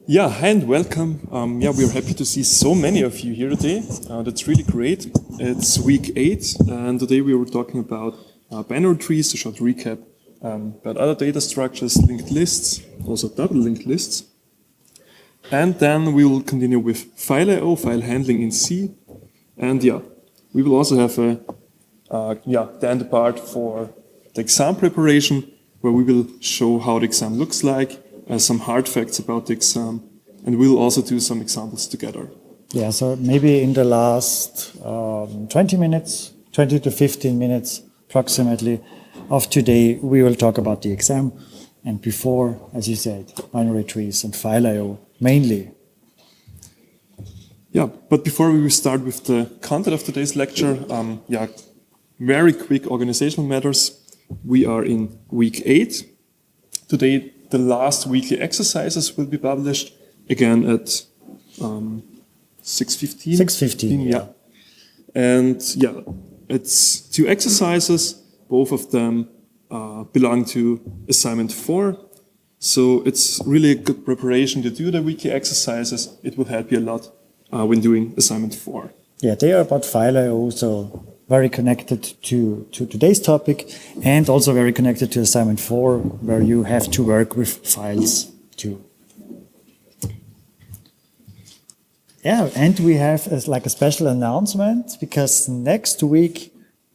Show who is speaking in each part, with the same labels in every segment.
Speaker 1: Yeah, hi and welcome. We're happy to see so many of you here today. That's really great. It's week 8, and today we were talking about binary trees, a short recap, about other data structures, linked lists, also double linked lists. And then we will continue with file I/O, file handling in C. And we will also have then the part for the exam preparation, where we will show how the exam looks like, some hard facts about the exam, and we'll also do some examples together.
Speaker 2: Yeah, so maybe in the last 20 minutes, 20 to 15 minutes approximately of today, we will talk about the exam. And before, as you said, binary trees and file I/O mainly.
Speaker 1: Yeah, but before we will start with the content of today's lecture, very quick organizational matters. We are in week 8. Today, the last weekly exercises will be published again at 6:15.
Speaker 2: 6:15,
Speaker 1: yeah. And it's 2 exercises. Both of them belong to assignment 4. So it's really a good preparation to do the weekly exercises. It will help you a lot when doing assignment 4.
Speaker 2: Yeah, they are about file I/O, so very connected to today's topic, and also very connected to assignment 4, where you have to work with files too. Yeah, and we have a special announcement, because next week,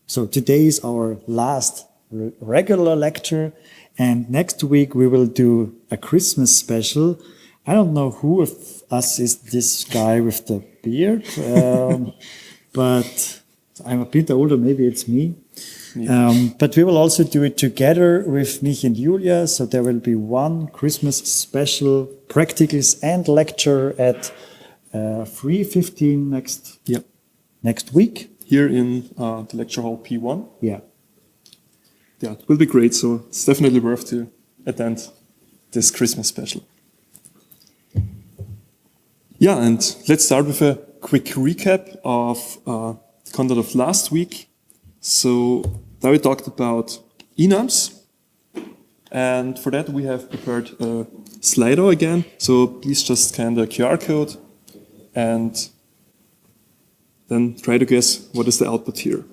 Speaker 2: so today is our last regular lecture, and next week we will do a Christmas special. I don't know who of us is this guy with the beard, but I'm a bit older, maybe it's me. Yeah. But we will also do it together with Mich and Julia, so there will be one Christmas special, practicals and lecture at 3:15 next week.
Speaker 1: Here in the lecture hall P1.
Speaker 2: Yeah.
Speaker 1: Yeah, it will be great, so it's definitely worth to attend this Christmas special. Yeah, and let's start with a quick recap of content of last week. So now we talked about enums, and for that we have prepared a Slido again. So please just scan the QR code and then try to guess what is the output here.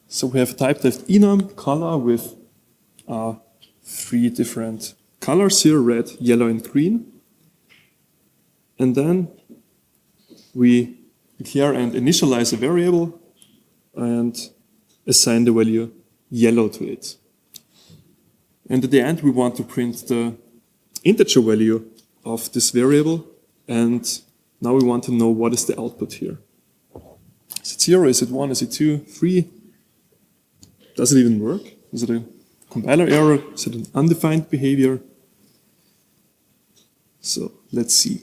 Speaker 1: So we have typed of enum color with 3 different colors here, red, yellow, and green. And then we declare and initialize a variable and assign the value yellow to it. And at the end, we want to print the integer value of this variable. And now we want to know what is the output here. Is it 0? Is it 1? Is it 2? 3? Does it even work? Is it a compiler error? Is it an undefined behavior? So let's see.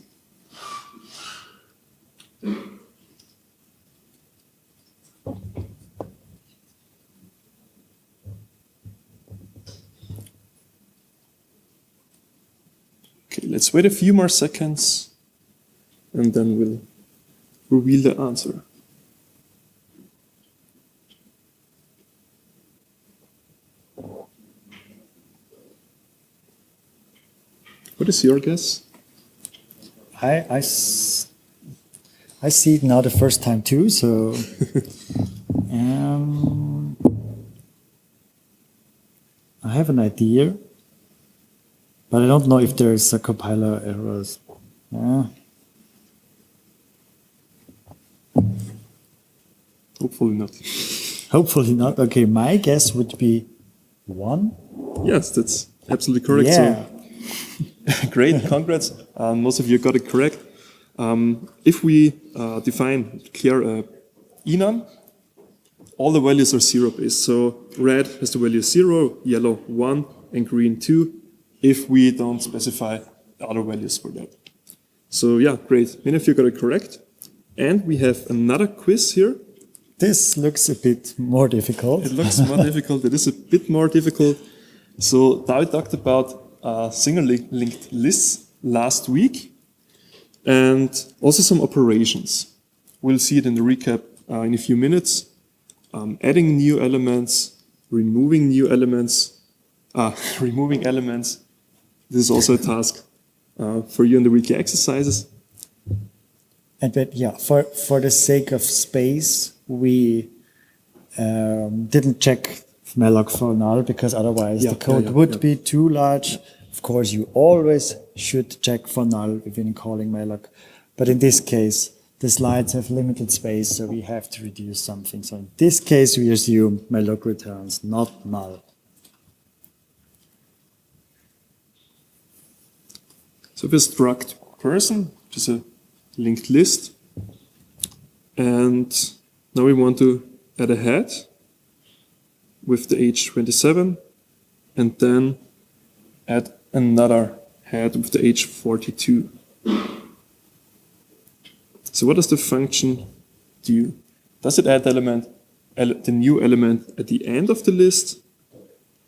Speaker 1: Okay, let's wait a few more seconds and then we'll reveal the answer. What is your guess?
Speaker 2: I see it now the first time too, so I have an idea, but I don't know if there is a compiler errors.
Speaker 1: Hopefully not.
Speaker 2: Hopefully not. Okay, my guess would be 1.
Speaker 1: Yes, that's absolutely correct.
Speaker 2: Yeah.
Speaker 1: So, great, congrats. Most of you got it correct. If we declare a enum, all the values are 0-based. So red has the value 0, yellow 1, and green 2, if we don't specify other values for that. So yeah, great. Many of you got it correct. And we have another quiz here.
Speaker 2: This looks a bit more difficult.
Speaker 1: It looks more difficult. It is a bit more difficult. So now we talked about single linked lists last week, and also some operations. We'll see it in the recap in a few minutes. Adding new elements, removing new elements, removing elements, this is also a task for you in the weekly exercises.
Speaker 2: And but yeah, for the sake of space, we didn't check malloc for null because otherwise the code would be too large. Of course, you always should check for null when calling malloc, but in this case, the slides have limited space, so we have to reduce something. So in this case, we assume malloc returns not null.
Speaker 1: So we struct person, which is a linked list, and now we want to add a head with the age 27, and then add another head with the age 42. So what does the function do? Does it add the new element at the end of the list?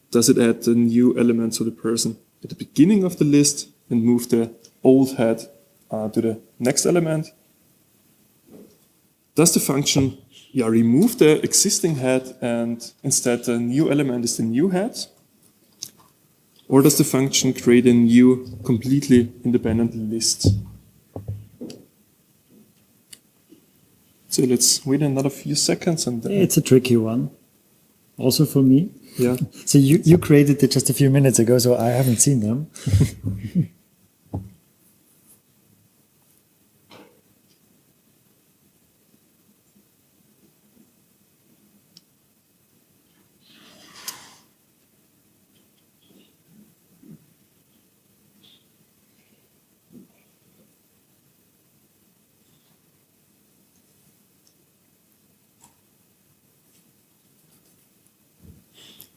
Speaker 1: Does it add the new element, so the person, at the beginning of the list and move the old head to the next element? Does the function remove the existing head and instead the new element is the new head? Or does the function create a new, completely independent list? So let's wait another few seconds and then...
Speaker 2: It's a tricky one, also for me.
Speaker 1: Yeah.
Speaker 2: So you created it just a few minutes ago, so I haven't seen them.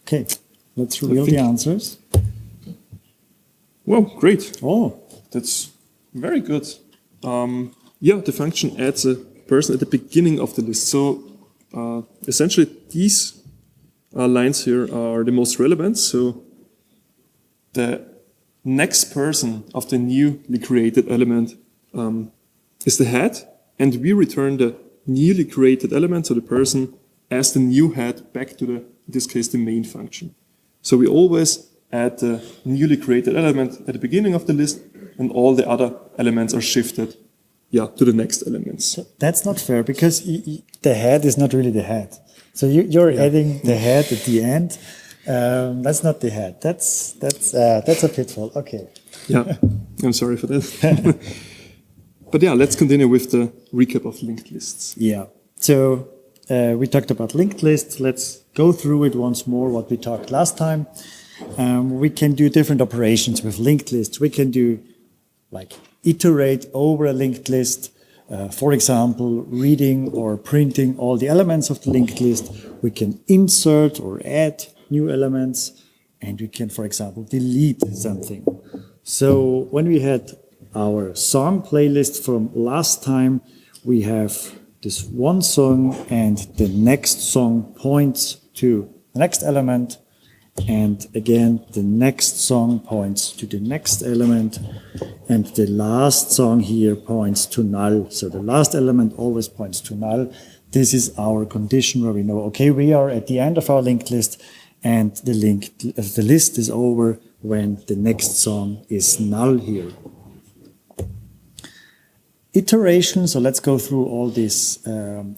Speaker 2: Okay, let's reveal the answers.
Speaker 1: Wow, great.
Speaker 2: Oh,
Speaker 1: That's very good. The function adds a person at the beginning of the list. So essentially these lines here are the most relevant. So the next person of the newly created element is the head, and we return the newly created element, so the person, as the new head back to in this case, the main function. So we always add the newly created element at the beginning of the list, and all the other elements are shifted to the next elements.
Speaker 2: That's not fair because the head is not really the head. So you're adding the head at the end. That's not the head. That's a pitfall. Okay.
Speaker 1: Yeah, I'm sorry for that. But let's continue with the recap of linked lists.
Speaker 2: Yeah. So we talked about linked lists. Let's go through it once more, what we talked last time. We can do different operations with linked lists. We can do like iterate over a linked list. For example, reading or printing all the elements of the linked list. We can insert or add new elements. And we can, for example, delete something. So when we had our song playlist from last time, we have this one song and the next song points to the next element, and again the next song points to the next element, and the last song here points to null. So the last element always points to null. This is our condition where we know, okay, we are at the end of our linked list, and the list is over when the next song is null here. Iteration, so let's go through all these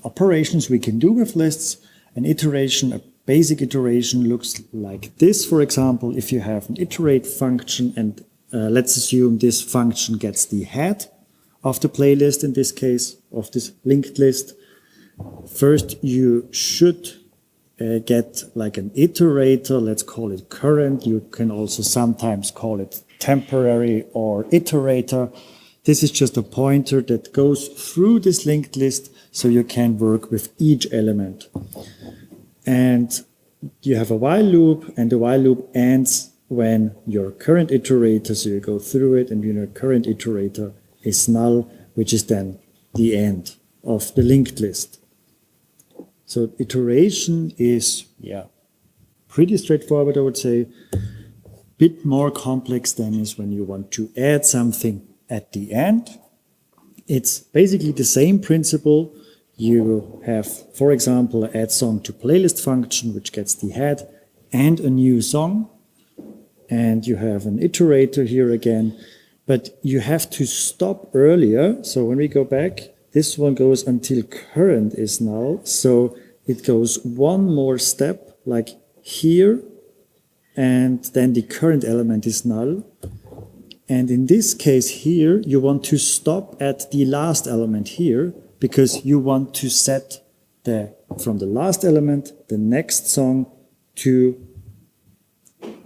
Speaker 2: operations we can do with lists. An iteration, a basic iteration looks like this. For example, if you have an iterate function and let's assume this function gets the head of the playlist, in this case, of this linked list. First, you should get like an iterator, let's call it current. You can also sometimes call it temporary or iterator. This is just a pointer that goes through this linked list so you can work with each element. And you have a while loop, and the while loop ends when your current iterator, so you go through it, and your current iterator is null, which is then the end of the linked list. So iteration is, pretty straightforward, I would say. Bit more complex than is when you want to add something at the end. It's basically the same principle. You have, for example, an add song to playlist function, which gets the head and a new song. and you have an iterator here again, but you have to stop earlier. So when we go back, this one goes until current is null. So it goes one more step, like here, and then the current element is null. And in this case here, you want to stop at the last element here, because you want to set from the last element, the next song to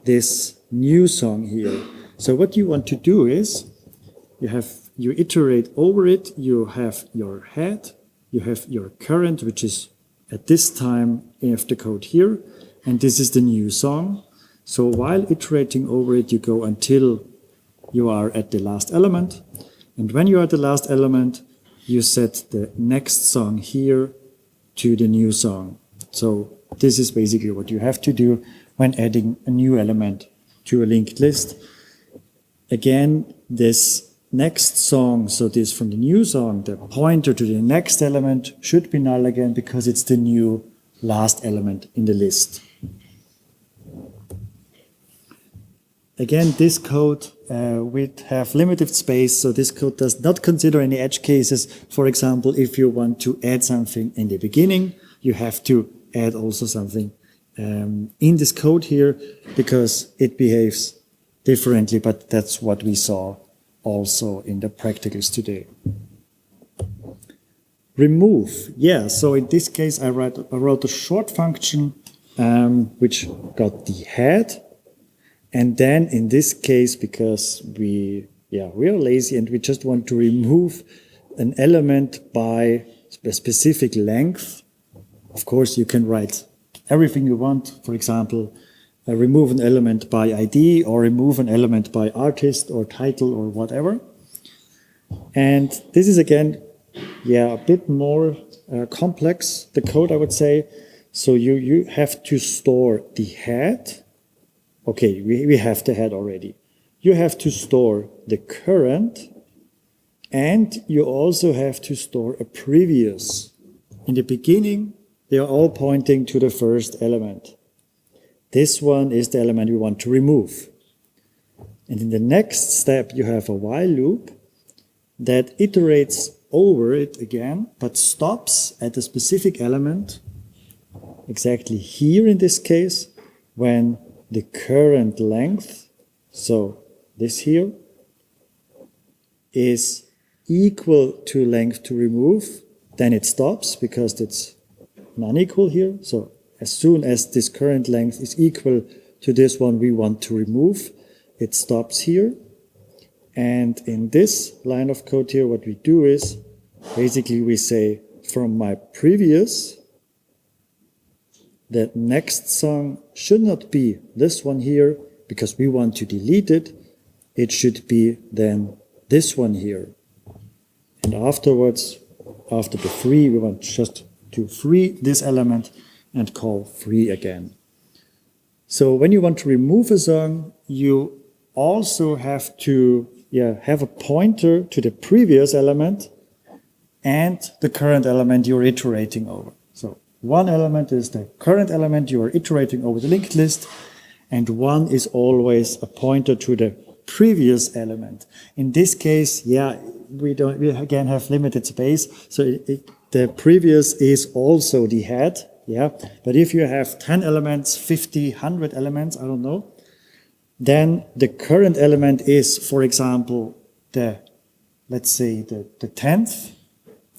Speaker 2: this new song here. So what you want to do is, you iterate over it, you have your head, you have your current, which is at this time of the code here, and this is the new song. So while iterating over it, you go until you are at the last element, and when you are at the last element, you set the next song here to the new song. So this is basically what you have to do when adding a new element to a linked list. Again, this next song, so this from the new song, the pointer to the next element should be null again because it's the new last element in the list. Again, this code would have limited space, so this code does not consider any edge cases. For example, if you want to add something in the beginning, you have to add also something in this code here because it behaves differently, but that's what we saw also in the practicals today. Remove, yeah, so in this case I wrote a short function which got the head. And then in this case, because we are lazy and we just want to remove an element by a specific length, of course you can write everything you want. For example, remove an element by ID or remove an element by artist or title or whatever. And this is again, a bit more complex, the code I would say. So you have to store the head. Okay, we have the head already. You have to store the current, and you also have to store a previous. In the beginning, they are all pointing to the first element. This one is the element we want to remove. And in the next step, you have a while loop that iterates over it again, but stops at a specific element, exactly here in this case, when the current length, so this here, is equal to length to remove, then it stops because it's non-equal here. So as soon as this current length is equal to this one we want to remove, it stops here. And in this line of code here, what we do is, basically we say from my previous, the next song should not be this one here because we want to delete it. It should be then this one here. And afterwards, after the free, we want just to free this element and call free again. So when you want to remove a song, you also have to have a pointer to the previous element and the current element you're iterating over. So one element is the current element you are iterating over the linked list, and one is always a pointer to the previous element. In this case, we again have limited space, so the previous is also the head, but if you have 10 elements, 50, 100 elements, I don't know, then the current element is, for example, let's say the 10th,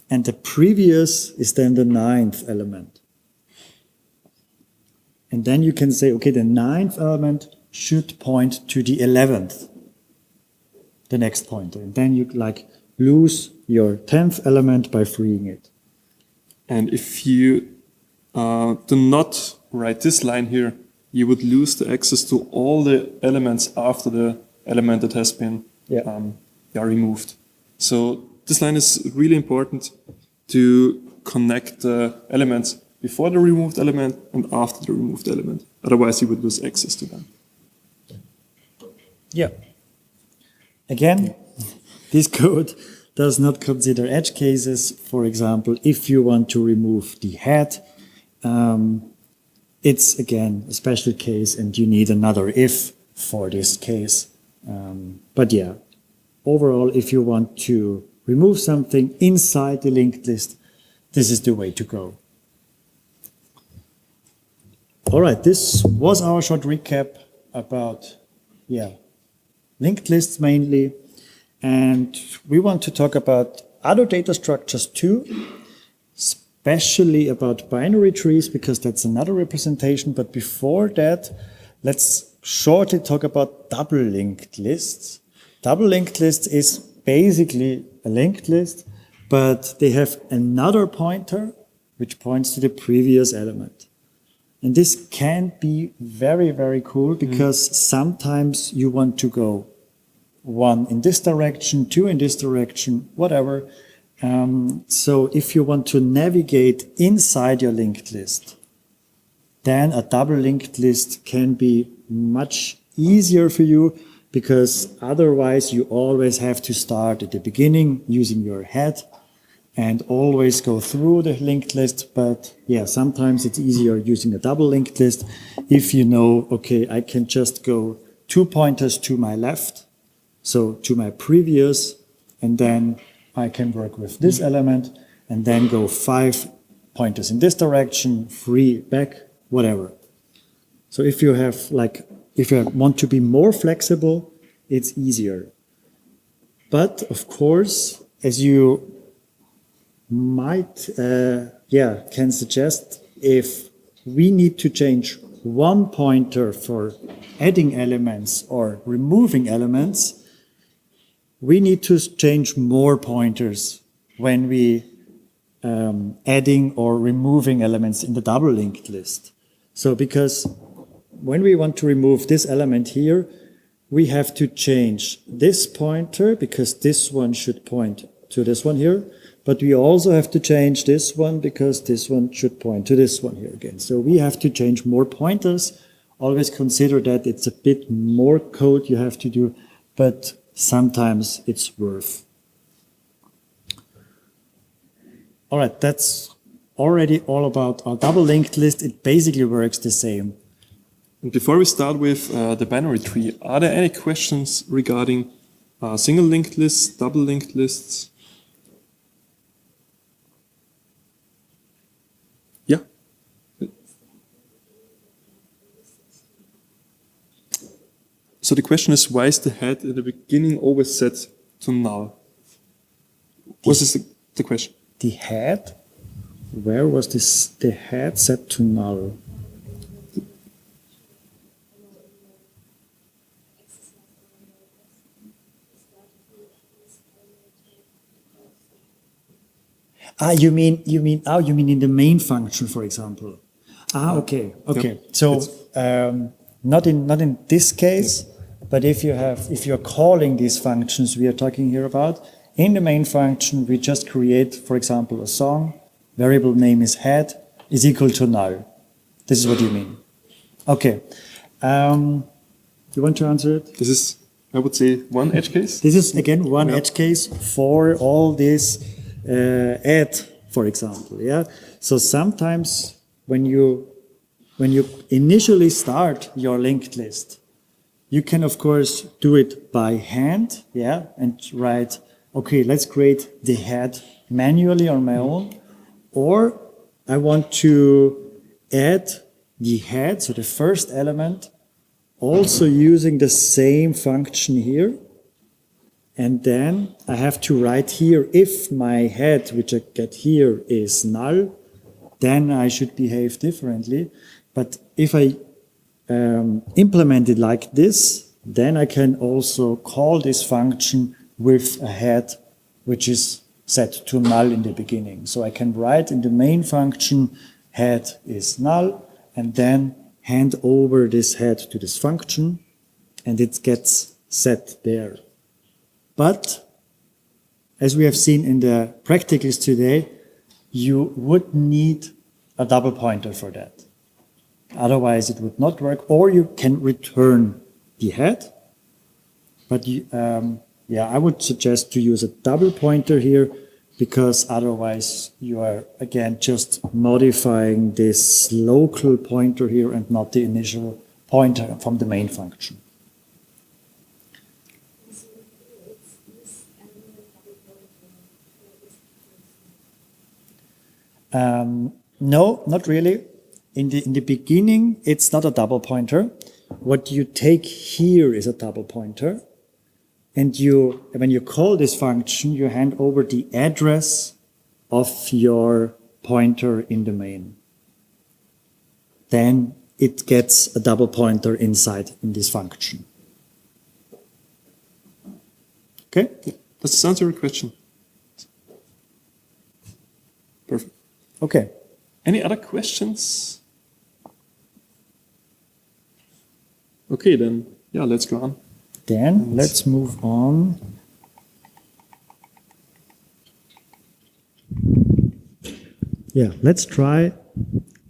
Speaker 2: and the previous is then the 9th element. And then you can say, okay, the 9th element should point to the 11th, the next pointer. And then you lose your 10th element by freeing it.
Speaker 1: And if you do not write this line here, you would lose the access to all the elements after the element that has been removed. So this line is really important to connect the elements before the removed element and after the removed element. Otherwise, you would lose access to them.
Speaker 2: Yeah. Again, this code does not consider edge cases. For example, if you want to remove the head, it's again a special case and you need another if for this case. But yeah, overall, if you want to remove something inside the linked list, this is the way to go. All right, this was our short recap about, linked lists mainly. And we want to talk about other data structures too, especially about binary trees, because that's another representation. But before that, let's shortly talk about double linked lists. Double linked list is basically a linked list, but they have another pointer which points to the previous element. And this can be very, very cool because sometimes you want to go one in this direction, two in this direction, whatever. So if you want to navigate inside your linked list, then a double linked list can be much easier for you, because otherwise you always have to start at the beginning using your head and always go through the linked list. But yeah, sometimes it's easier using a double linked list if you know, okay, I can just go 2 pointers to my left, so to my previous, and then I can work with this element and then go 5 pointers in this direction, 3 back, whatever. So if you have if you want to be more flexible, it's easier. But of course, as you might, can suggest, if we need to change 1 pointer for adding elements or removing elements, we need to change more pointers when we adding or removing elements in the double linked list. So because when we want to remove this element here, we have to change this pointer because this one should point to this one here. But we also have to change this one because this one should point to this one here again. So we have to change more pointers. Always consider that it's a bit more code you have to do, but sometimes it's worth. All right, that's already all about our double linked list. It basically works the same.
Speaker 1: And before we start with the binary tree, are there any questions regarding single linked lists, double linked lists? Yeah. So the question is, why is the head in the beginning always set to null? Was this the question?
Speaker 2: The head? Where was the head set to null? You mean in the main function, for example? Okay.
Speaker 1: Yeah.
Speaker 2: So not in this case, but if you're calling these functions we are talking here about, in the main function we just create, for example, a song, variable name is head, is equal to null. This is what you mean. Okay. You want to answer it?
Speaker 1: This is, I would say, one edge case.
Speaker 2: This is again one edge case for all this add, for example. Yeah. So sometimes when you initially start your linked list, you can of course do it by hand, yeah, and write, okay, let's create the head manually on my own, or I want to add the head, so the first element, also using the same function here. And then I have to write here, if my head, which I get here, is null, then I should behave differently. But if I implement it like this, then I can also call this function with a head which is set to null in the beginning. So I can write in the main function head is null, and then hand over this head to this function, and it gets set there. But as we have seen in the practicals today, you would need a double pointer for that. Otherwise it would not work, or you can return the head. But I would suggest to use a double pointer here, because otherwise you are again just modifying this local pointer here and not the initial pointer from the main function. No, not really. In the beginning, it's not a double pointer. What you take here is a double pointer. And when you call this function, you hand over the address of your pointer in the main. Then it gets a double pointer inside in this function. Okay?
Speaker 1: Does this answer your question? Perfect.
Speaker 2: Okay.
Speaker 1: Any other questions? Okay, then, yeah, let's go on.
Speaker 2: Then let's move on. Yeah, let's try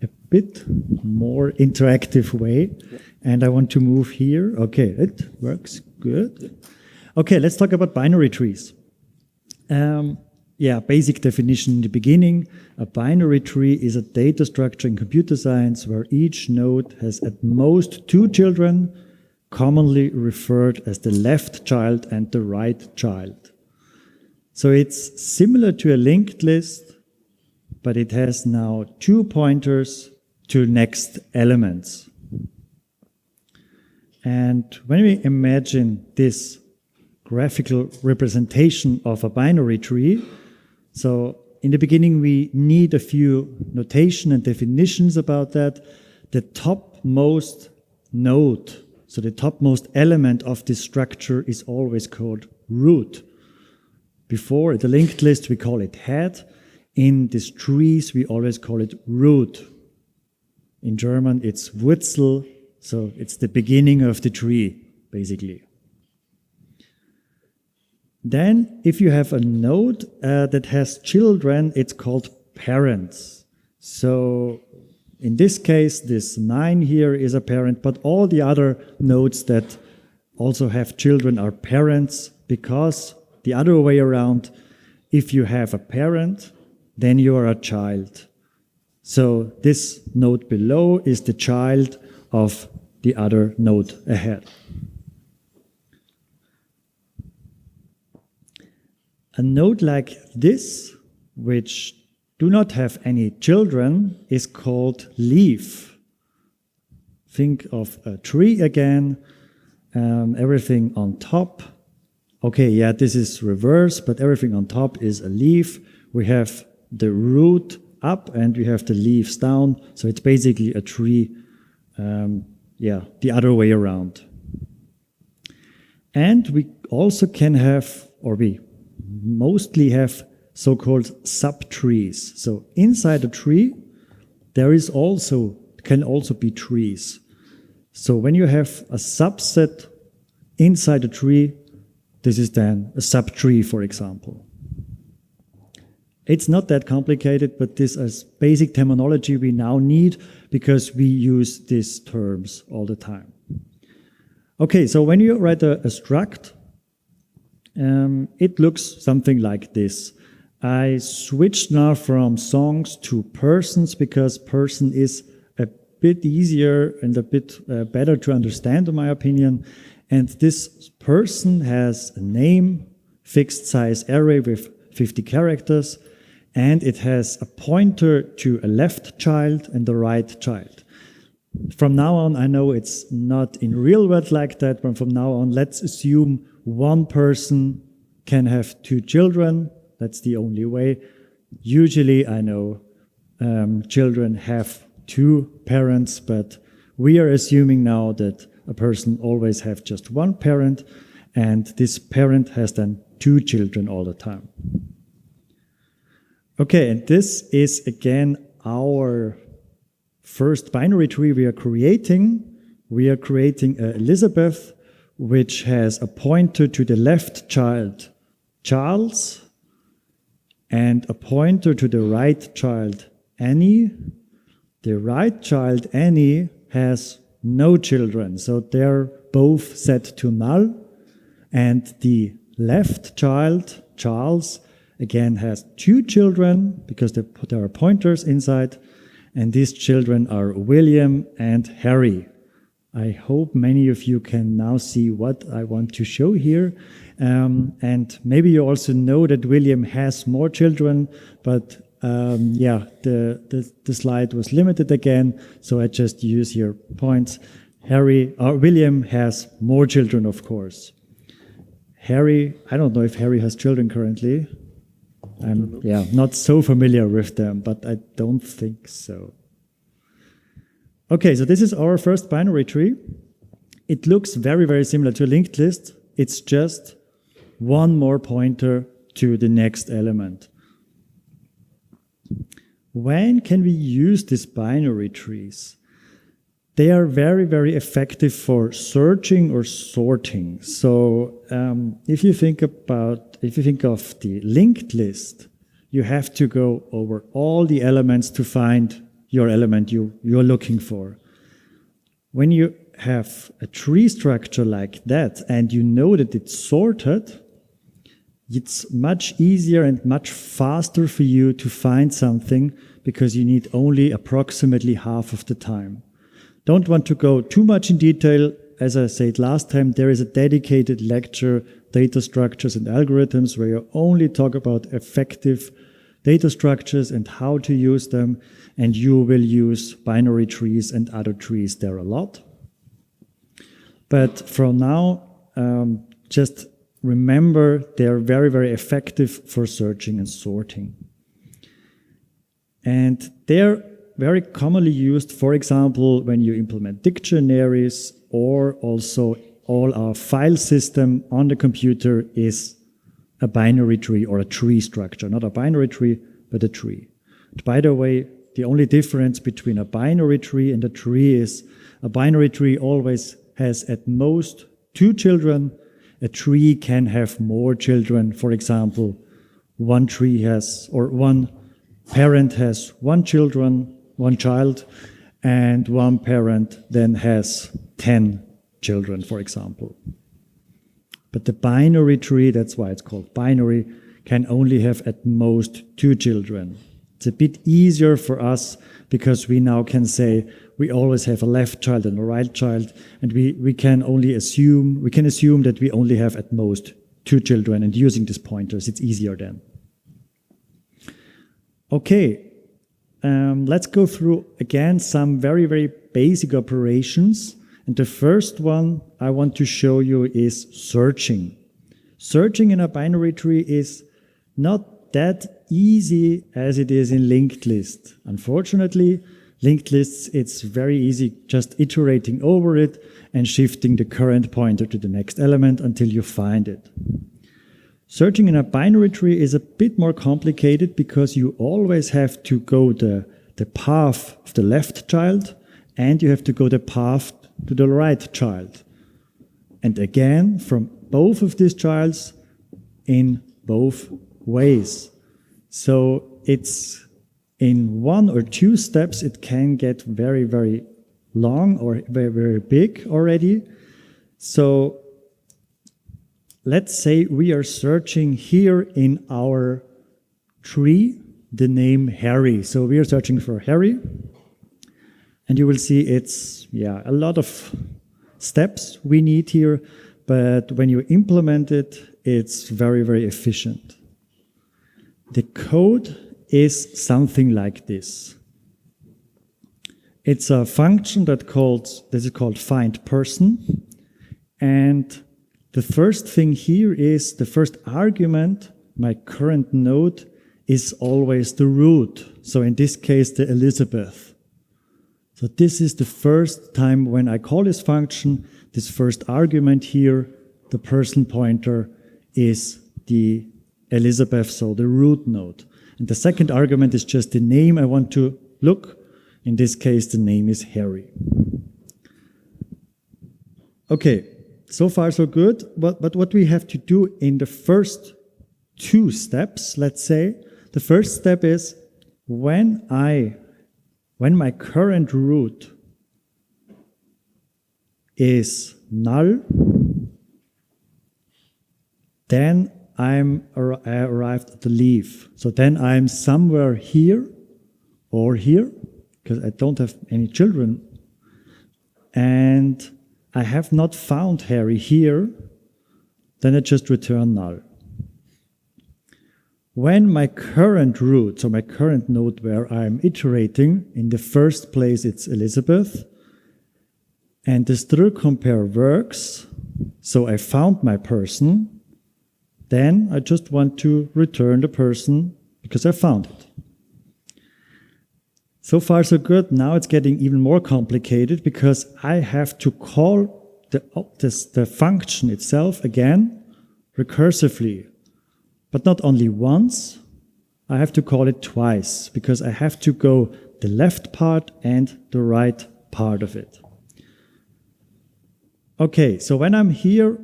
Speaker 2: a bit more interactive way. Yeah. And I want to move here. Okay, it works good. Okay, let's talk about binary trees. Basic definition in the beginning. A binary tree is a data structure in computer science where each node has at most two children, commonly referred as the left child and the right child. So it's similar to a linked list, but it has now two pointers to next elements. And when we imagine this graphical representation of a binary tree, so in the beginning we need a few notation and definitions about that. The topmost node, so the topmost element of this structure is always called root. Before the linked list we call it head. In these trees we always call it root. In German it's Wurzel, so it's the beginning of the tree, basically. Then, if you have a node that has children, it's called parents. So, in this case, this 9 here is a parent, but all the other nodes that also have children are parents, because the other way around, if you have a parent, then you are a child. So, this node below is the child of the other node ahead. A node like this, which do not have any children, is called leaf. Think of a tree again, everything on top. Okay, yeah, this is reverse, but everything on top is a leaf. We have the root up and we have the leaves down, so it's basically a tree, the other way around. And we also can have, or we mostly have so-called subtrees. So inside a tree, there is can also be trees. So when you have a subset inside a tree, this is then a subtree, for example. It's not that complicated, but this is basic terminology we now need because we use these terms all the time. Okay, so when you write a struct, it looks something like this. I switched now from songs to persons because person is a bit easier and a bit better to understand, in my opinion. And this person has a name, fixed size array with 50 characters, and it has a pointer to a left child and a right child. From now on, I know it's not in real world like that, but from now on, let's assume one person can have two children. That's the only way. Usually, I know children have two parents, but we are assuming now that a person always have just one parent, and this parent has then two children all the time. Okay, and this is again our first binary tree we are creating. We are creating Elizabeth, which has a pointer to the left child, Charles, and a pointer to the right child, Annie. The right child, Annie, has no children, so they're both set to null. And the left child, Charles, again has two children because there are pointers inside, and these children are William and Harry. I hope many of you can now see what I want to show here. And maybe you also know that William has more children, but the slide was limited again, so I just use here points. William has more children, of course. Harry, I don't know if Harry has children currently. I'm not so familiar with them, but I don't think so. Okay, so this is our first binary tree. It looks very, very similar to a linked list. It's just one more pointer to the next element. When can we use these binary trees? They are very, very effective for searching or sorting. So if you think of the linked list, you have to go over all the elements to find your element you're looking for. When you have a tree structure like that and you know that it's sorted, it's much easier and much faster for you to find something because you need only approximately half of the time. Don't want to go too much in detail. As I said last time, there is a dedicated lecture, Data Structures and Algorithms, where you only talk about effective data structures and how to use them, and you will use binary trees and other trees there a lot. But from now, just remember they're very, very effective for searching and sorting. And they're very commonly used, for example, when you implement dictionaries, or also all our file system on the computer is a binary tree or a tree structure. Not a binary tree, but a tree. And by the way, the only difference between a binary tree and a tree is a binary tree always has at most 2 children. A tree can have more children. For example, one parent has one child, and one parent then has 10 children, for example. But the binary tree, that's why it's called binary, can only have at most 2 children. It's a bit easier for us because we now can say we always have a left child and a right child, and we can assume that we only have at most 2 children, and using these pointers, it's easier then. Okay. Let's go through again some very, very basic operations. And the first one I want to show you is searching. Searching in a binary tree is not that easy as it is in linked lists. Unfortunately, linked lists, it's very easy just iterating over it and shifting the current pointer to the next element until you find it. Searching in a binary tree is a bit more complicated because you always have to go the path of the left child, and you have to go the path to the right child. And again, from both of these childs in both ways. So it's in 1 or 2 steps, it can get very, very long or very, very big already. So let's say we are searching here in our tree the name Harry. So we are searching for Harry. And you will see it's a lot of steps we need here. But when you implement it, it's very, very efficient. The code is something like this. It's a function this is called find person. And the first thing here is the first argument, my current node, is always the root. So in this case, the Elizabeth. So this is the first time when I call this function, this first argument here, the person pointer, is the Elizabeth, so the root node. And the second argument is just the name I want to look. In this case, the name is Harry. Okay. So far, so good. But what we have to do in the first 2 steps, let's say, the first step is when my current root is null, then I arrived at the leaf. So then I'm somewhere here or here, because I don't have any children, and I have not found Harry here, then I just return null. when my current root, so my current node where I'm iterating, in the first place it's Elizabeth, and the str compare works, so I found my person, then I just want to return the person because I found it. So far so good. Now it's getting even more complicated because I have to call the function itself again recursively. But not only once, I have to call it twice because I have to go the left part and the right part of it. Okay, so when I'm here,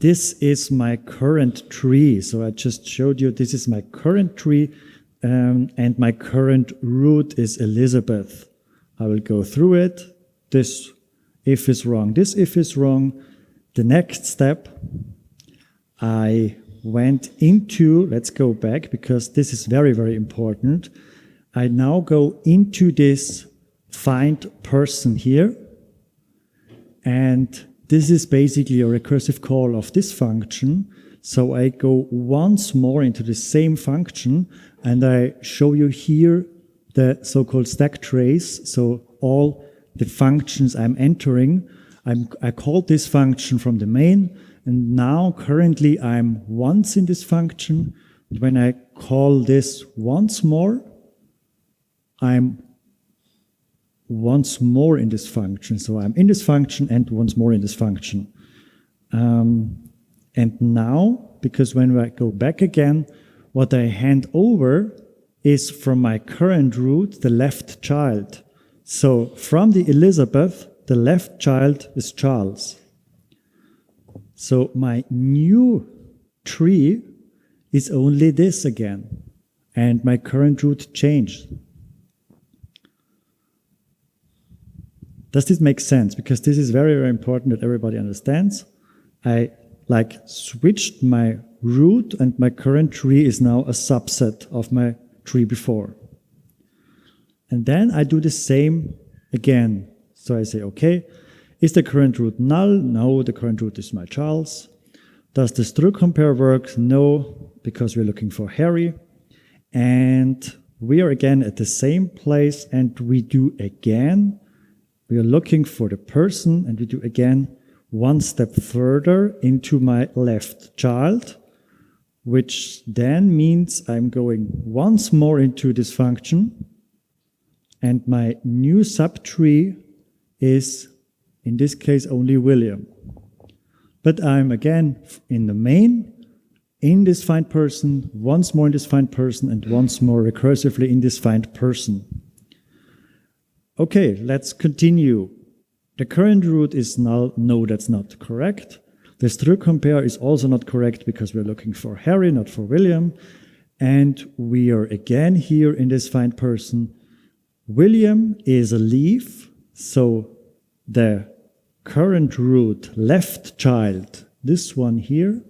Speaker 2: this is my current tree. So I just showed you this is my current tree, and my current root is Elizabeth. I will go through it. This if is wrong, this if is wrong. The next step, I went into, let's go back because this is very, very important. I now go into this find person here, and this is basically a recursive call of this function. So I go once more into the same function, and I show you here the so-called stack trace. So all the functions I'm entering, I called this function from the main, and now currently I'm once in this function. When I call this once more, I'm once more in this function. So I'm in this function and once more in this function. And now, because when I go back again, what I hand over is from my current root, the left child. So from the Elizabeth, the left child is Charles. So my new tree is only this again, and my current root changed. Does this make sense? Because this is very, very important that everybody understands. I switched my root, and my current tree is now a subset of my tree before. And then I do the same again. So I say, okay, is the current root null? No, the current root is my Charles. Does the str compare work? No, because we're looking for Harry. And we are again at the same place, and we do again. We are looking for the person, and we do again one step further into my left child, which then means I'm going once more into this function, and my new subtree is, in this case, only William. But I'm again in the main, in this find person, once more in this find person, and once more recursively in this find person. Okay, let's continue. The current root is null. No, that's not correct. The str compare is also not correct because we're looking for Harry, not for William. And we are again here in this find person. William is a leaf, so the current root left child, this one here,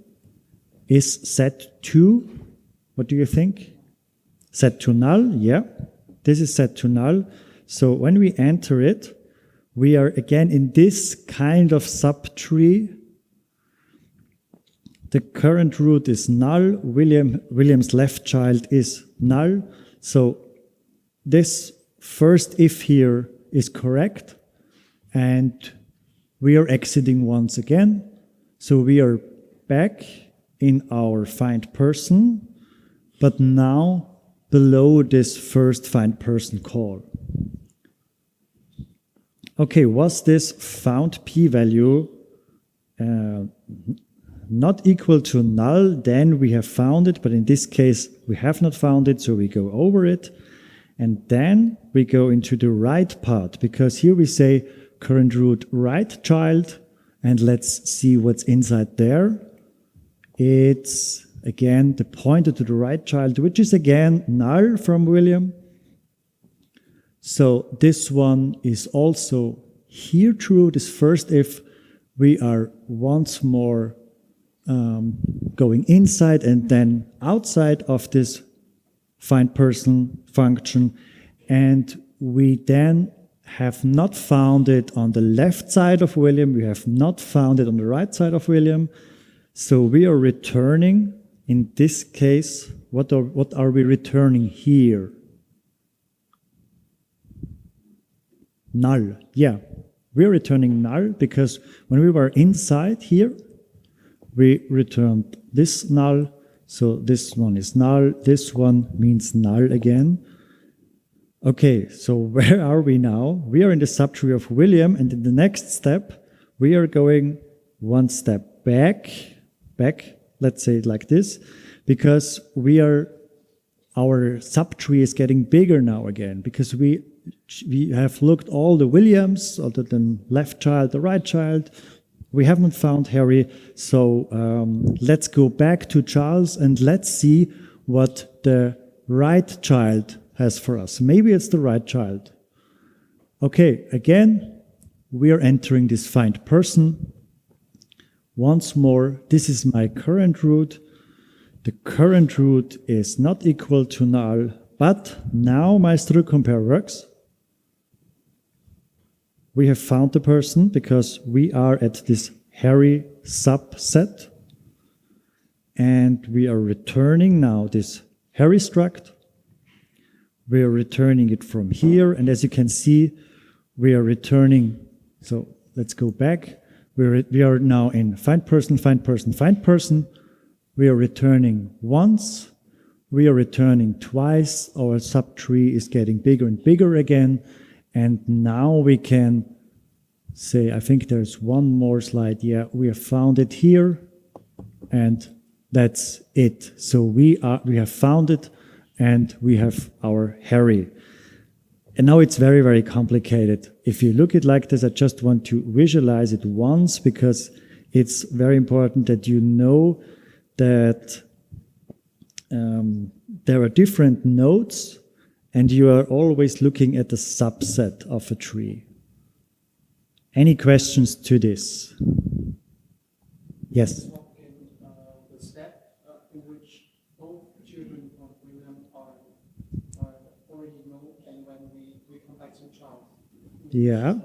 Speaker 2: is set to, what do you think? Set to null, yeah. This is set to null. So when we enter it, we are again in this kind of subtree. The current root is null. William's left child is null. So this first if here is correct. And we are exiting once again. So we are back in our find person, but now below this first find person call. Okay, was this found p-value not equal to null? Then we have found it, but in this case we have not found it, so we go over it. And then we go into the right part, because here we say current root right child, and let's see what's inside there. It's again the pointer to the right child, which is again null from William. So this one is also here true. This first if, we are once more going inside and then outside of this find person function, and we then have not found it on the left side of William, we have not found it on the right side of William, so we are returning in this case, what are we returning here? Null. Yeah, we're returning null because when we were inside here, we returned this null. So this one is null. This one means null again. Okay, so where are we now? We are in the subtree of William, and in the next step, we are going one step back, let's say it like this, because our subtree is getting bigger now again, because we have looked all the Williams, other than left child, the right child. We haven't found Harry, so let's go back to Charles and let's see what the right child has for us. Maybe it's the right child. Okay, again, we are entering this find person. Once more, this is my current root. The current root is not equal to null, but now my string compare works. We have found the person because we are at this Harry subset, and we are returning now this Harry struct. We are returning it from here, and as you can see, we are returning. So let's go back. We are now in find person, find person, find person. We are returning once. We are returning twice. Our subtree is getting bigger and bigger again. And now we can say, I think there's one more slide. Yeah, we have found it here, and that's it. So we have found it, and we have our Harry. And now it's very, very complicated. If you look at it like this, I just want to visualize it once, because it's very important that you know that there are different nodes, and you are always looking at the subset of a tree. Any questions to this? Yes?
Speaker 3: The step in which both children of William are already known, and when we come back to Charles.
Speaker 2: Yeah.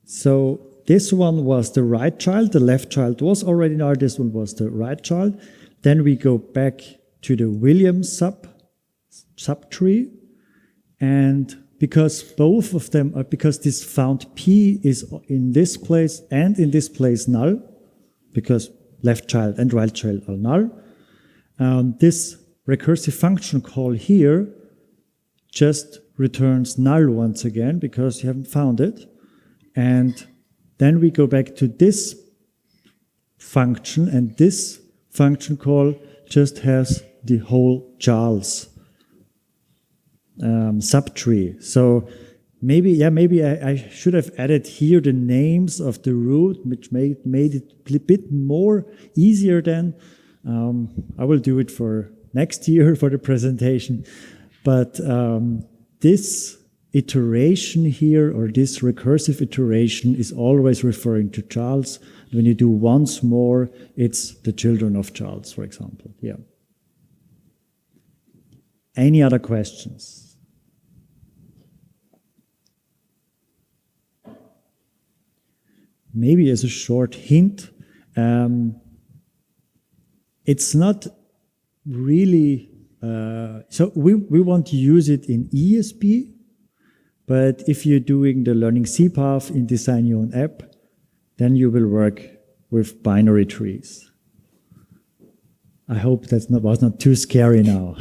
Speaker 2: So this one was the right child, the left child was already null, this one was the right child. Then we go back to the William subtree, and because both of them are, because this found P is in this place and in this place null, because left child and right child are null, this recursive function call here just returns null once again because you haven't found it. And then we go back to this function, and this function call just has the whole Charles subtree. So maybe I should have added here the names of the root, which made it a bit more easier then. I will do it for next year for the presentation. But this iteration here, or this recursive iteration, is always referring to Charles. When you do once more, it's the children of Charles, for example. Yeah. Any other questions? Maybe as a short hint, it's not really, so we want to use it in ESP, but if you're doing the learning C path in Design Your Own App, then you will work with binary trees. I hope that was not too scary now.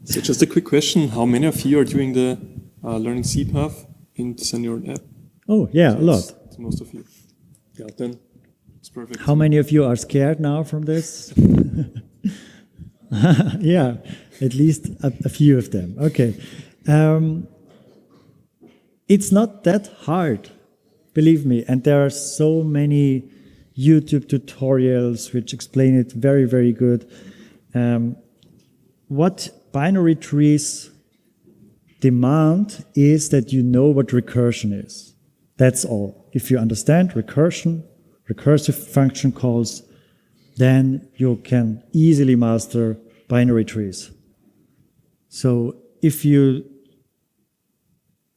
Speaker 1: So just a quick question, how many of you are doing the learning C path in Design Your Own App?
Speaker 2: Oh, yeah, a lot.
Speaker 1: It's most of you. Yeah, then it's perfect.
Speaker 2: How many of you are scared now from this? Yeah, at least a few of them. Okay. It's not that hard, believe me. And there are so many YouTube tutorials which explain it very, very good. What binary trees demand is that you know what recursion is. That's all. If you understand recursion, recursive function calls, then you can easily master binary trees. So if you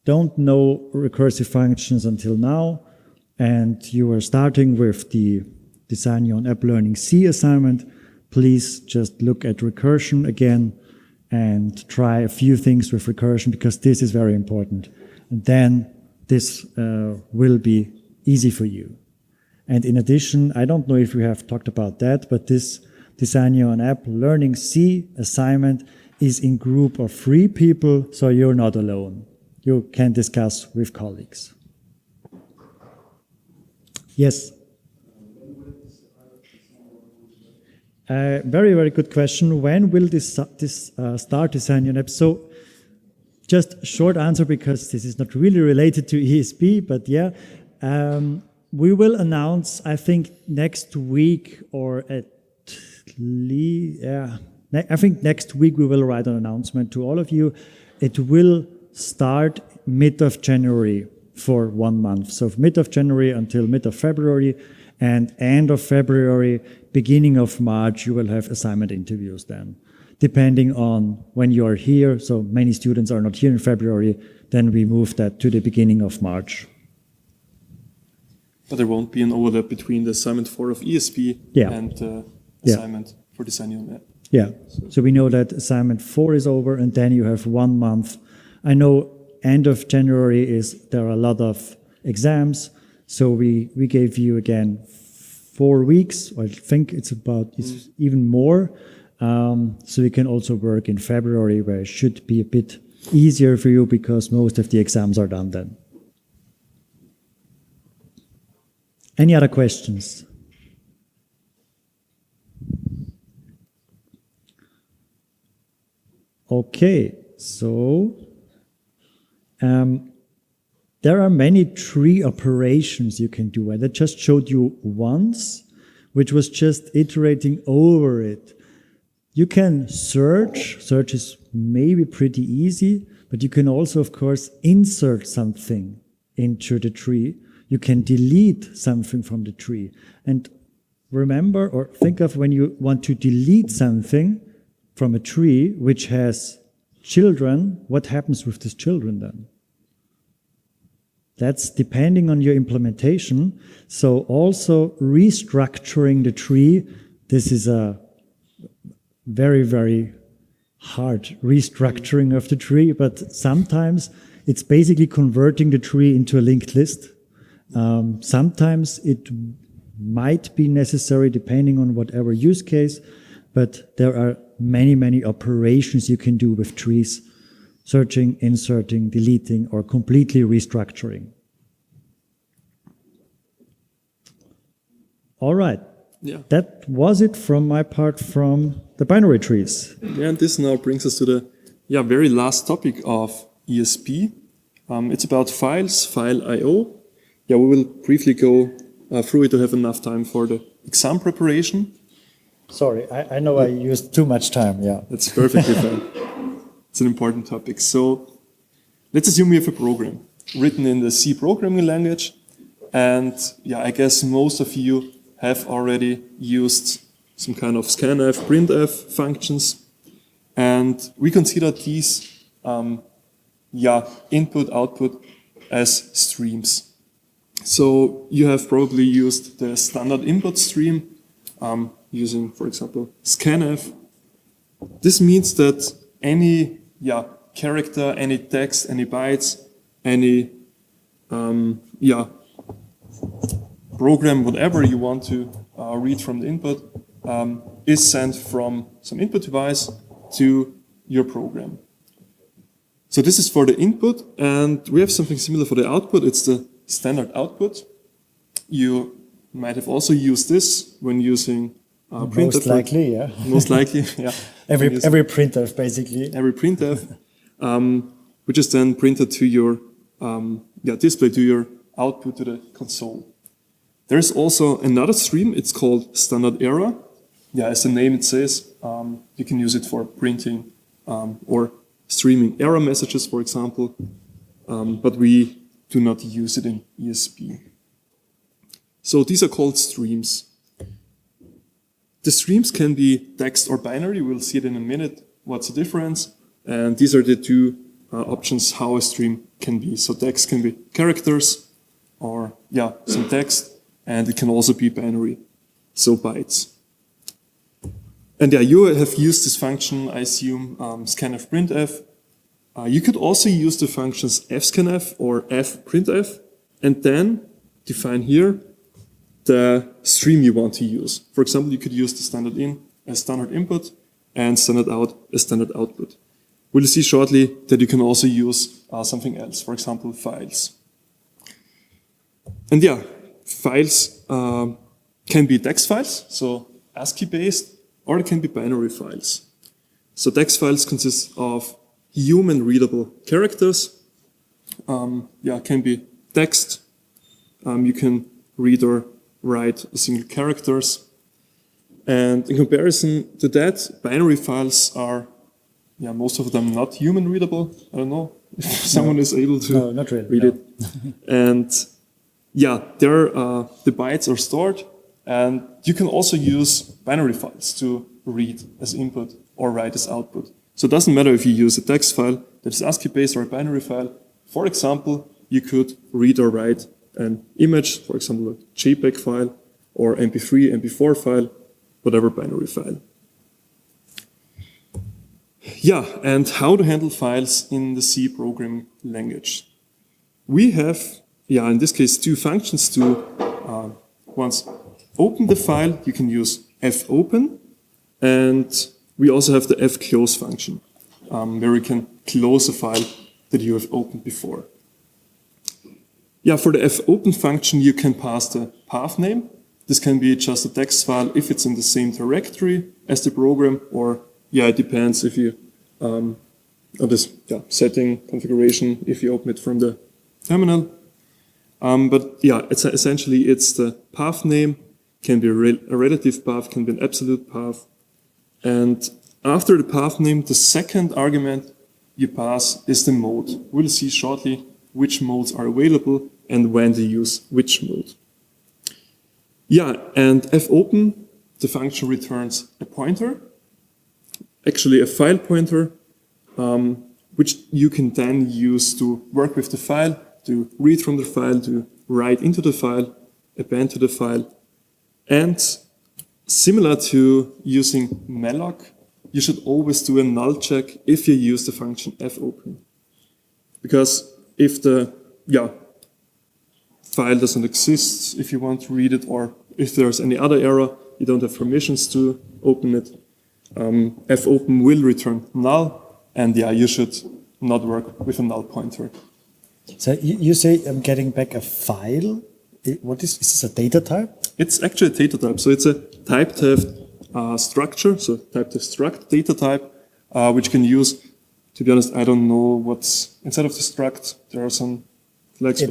Speaker 2: don't know recursive functions until now, and you are starting with the Design Your Own App Learning C assignment, please just look at recursion again and try a few things with recursion, because this is very important. And then this will be easy for you. And in addition, I don't know if we have talked about that, but this Design Your Own App Learning C assignment is in group of 3 people, so you're not alone. You can discuss with colleagues. Yes? Very, very good question. When will this start Design Your Own App? So just short answer, because this is not really related to ESP, but yeah. We will announce, I think, next week, or at least, I think next week we will write an announcement to all of you. It will start mid of January for 1 month. So mid of January until mid of February, and end of February, beginning of March, you will have assignment interviews then. Depending on when you are here, so many students are not here in February, then we move that to the beginning of March.
Speaker 1: But there won't be an overlap between the assignment 4 of ESP and the assignment for Design Your Own App.
Speaker 2: Yeah, so we know that assignment 4 is over, and then you have 1 month. I know end of January there are a lot of exams, so we gave you again 4 weeks. I think it's even more. So you can also work in February, where it should be a bit easier for you, because most of the exams are done then. Any other questions? Okay, so there are many tree operations you can do, and I just showed you once, which was just iterating over it. You can search is maybe pretty easy, but you can also, of course, insert something into the tree. You can delete something from the tree. And remember, or think of, when you want to delete something from a tree which has children, what happens with these children then? That's depending on your implementation. So also restructuring the tree, this is a very, very hard restructuring of the tree, but sometimes it's basically converting the tree into a linked list. Sometimes it might be necessary depending on whatever use case, but there are many, many operations you can do with trees: searching, inserting, deleting, or completely restructuring. All right.
Speaker 1: Yeah.
Speaker 2: That was it from my part from the binary trees.
Speaker 1: Yeah, and this now brings us to the very last topic of ESP. It's about files, file I/O. Yeah, we will briefly go through it to have enough time for the exam preparation.
Speaker 2: Sorry, I know I used too much time, yeah.
Speaker 1: That's perfectly fine. It's an important topic. So let's assume we have a program written in the C programming language. And I guess most of you have already used some kind of scanf, printf functions. And we consider these input, output as streams. So you have probably used the standard input stream using, for example, scanf. This means that any character, any text, any bytes, any program, whatever you want to read from the input, is sent from some input device to your program. So this is for the input, and we have something similar for the output. It's the standard output. You might have also used this when using printf.
Speaker 2: Most likely, yeah.
Speaker 1: Most likely, yeah.
Speaker 2: Every printf, basically.
Speaker 1: Every printf, which is then printed to your display, to your output, to the console. There's also another stream. It's called standard error. Yeah, as the name it says, you can use it for printing or streaming error messages, for example. But we do not use it in ESP. So these are called streams. The streams can be text or binary. We'll see it in a minute. What's the difference? And these are the two options how a stream can be. So text can be characters, or yeah, some text, and it can also be binary, so bytes. And yeah, you have used this function, I assume, scanf printf. You could also use the functions fscanf or fprintf, and then define here the stream you want to use. For example, you could use the standard in as standard input and standard out as standard output. We'll see shortly that you can also use something else, for example, files. And yeah, files can be text files, so ASCII based, or it can be binary files. So text files consist of human readable characters. Can be text. You can read or write single characters. And in comparison to that, binary files are, most of them not human readable. I don't know if someone is able to
Speaker 2: not really,
Speaker 1: read it. And there the bytes are stored, and you can also use binary files to read as input or write as output. So it doesn't matter if you use a text file that is ASCII based or a binary file. For example, you could read or write an image, for example, a JPEG file or MP3, MP4 file, whatever binary file. Yeah, and how to handle files in the C programming language. We have, in this case, two functions to once open the file. You can use fopen, and we also have the fclose function, where we can close a file that you have opened before. For the fopen function, you can pass the path name. This can be just a text file if it's in the same directory as the program, or it depends if you on this setting configuration if you open it from the terminal. It's essentially it's the path name, can be a relative path, can be an absolute path, and after the path name, the second argument you pass is the mode. We'll see shortly which modes are available and when to use which mode. And fopen, the function returns a pointer, actually a file pointer, which you can then use to work with the file, to read from the file, to write into the file, append to the file. And similar to using malloc, you should always do a null check if you use the function fopen. Because if the file doesn't exist, if you want to read it, or if there's any other error, you don't have permissions to open it, fopen will return null, and you should not work with a null pointer.
Speaker 2: So you say I'm getting back a file. What is this a data type?
Speaker 1: It's actually a data type. So it's a type-theft structure, so type-theft struct data type, which can use, to be honest, I don't know what's inside of the struct. There are some flags.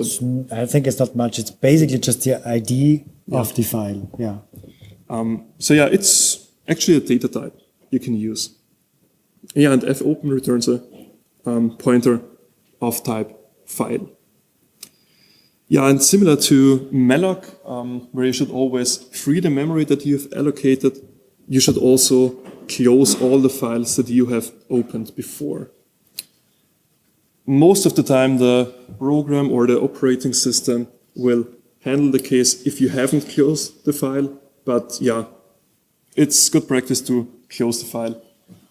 Speaker 2: I think it's not much. It's basically just the ID of the file.
Speaker 1: It's actually a data type you can use. And fopen returns a pointer of type file. And similar to malloc, where you should always free the memory that you've allocated, you should also close all the files that you have opened before. Most of the time, the program or the operating system will handle the case if you haven't closed the file, but it's good practice to close the file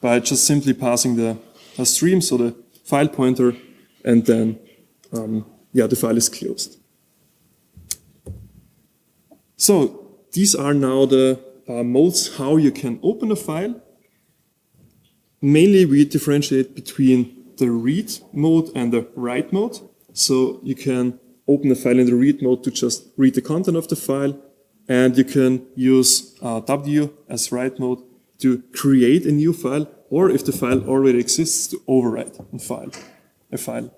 Speaker 1: by just simply passing the stream, so the file pointer, and then the file is closed. So these are now the modes how you can open a file. Mainly we differentiate between the read mode and the write mode. So you can open a file in the read mode to just read the content of the file, and you can use W as write mode to create a new file, or if the file already exists, to overwrite a file.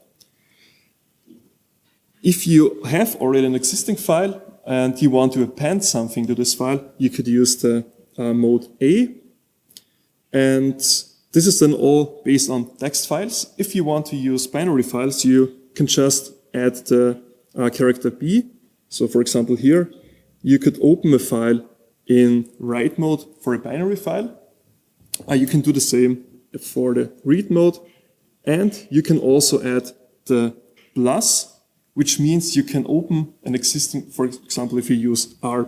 Speaker 1: If you have already an existing file and you want to append something to this file, you could use the mode A. And this is then all based on text files. If you want to use binary files, you can just add the character B. So for example here, you could open a file in write mode for a binary file. You can do the same for the read mode. And you can also add the plus which means you can open an existing, for example, if you use R+,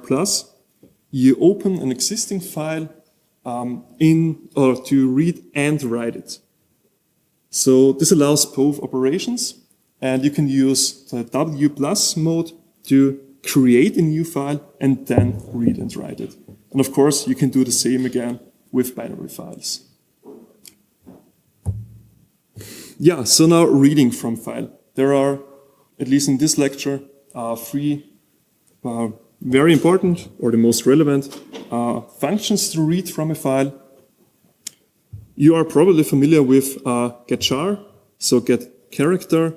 Speaker 1: you open an existing file to read and write it. So this allows both operations, and you can use the W+ mode to create a new file and then read and write it. And of course, you can do the same again with binary files. Yeah, so now reading from file. There are, at least in this lecture, three very important, or the most relevant, functions to read from a file. You are probably familiar with getChar, so get character.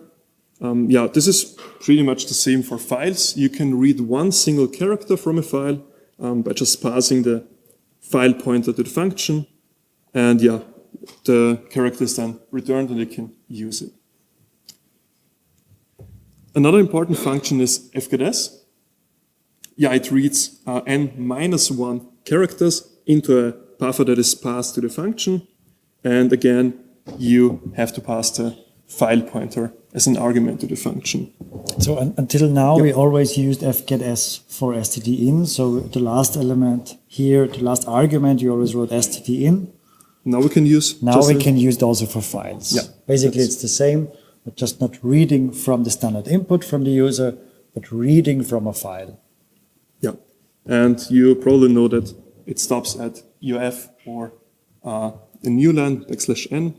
Speaker 1: Yeah, this is pretty much the same for files. You can read one single character from a file by just passing the file pointer to the function, and yeah, the character is then returned and you can use it. Another important function is fgets. Yeah, it reads n-1 characters into a buffer that is passed to the function, and again, you have to pass the file pointer as an argument to the function.
Speaker 2: So until now, we always used fgets for stdin. So the last element here, the last argument, you always wrote stdin.
Speaker 1: Now we can use.
Speaker 2: Now we can use it also for files.
Speaker 1: Yeah,
Speaker 2: basically, it's the same, but just not reading from the standard input from the user, but reading from a file.
Speaker 1: Yeah, and you probably know that it stops at UF or a new line \n.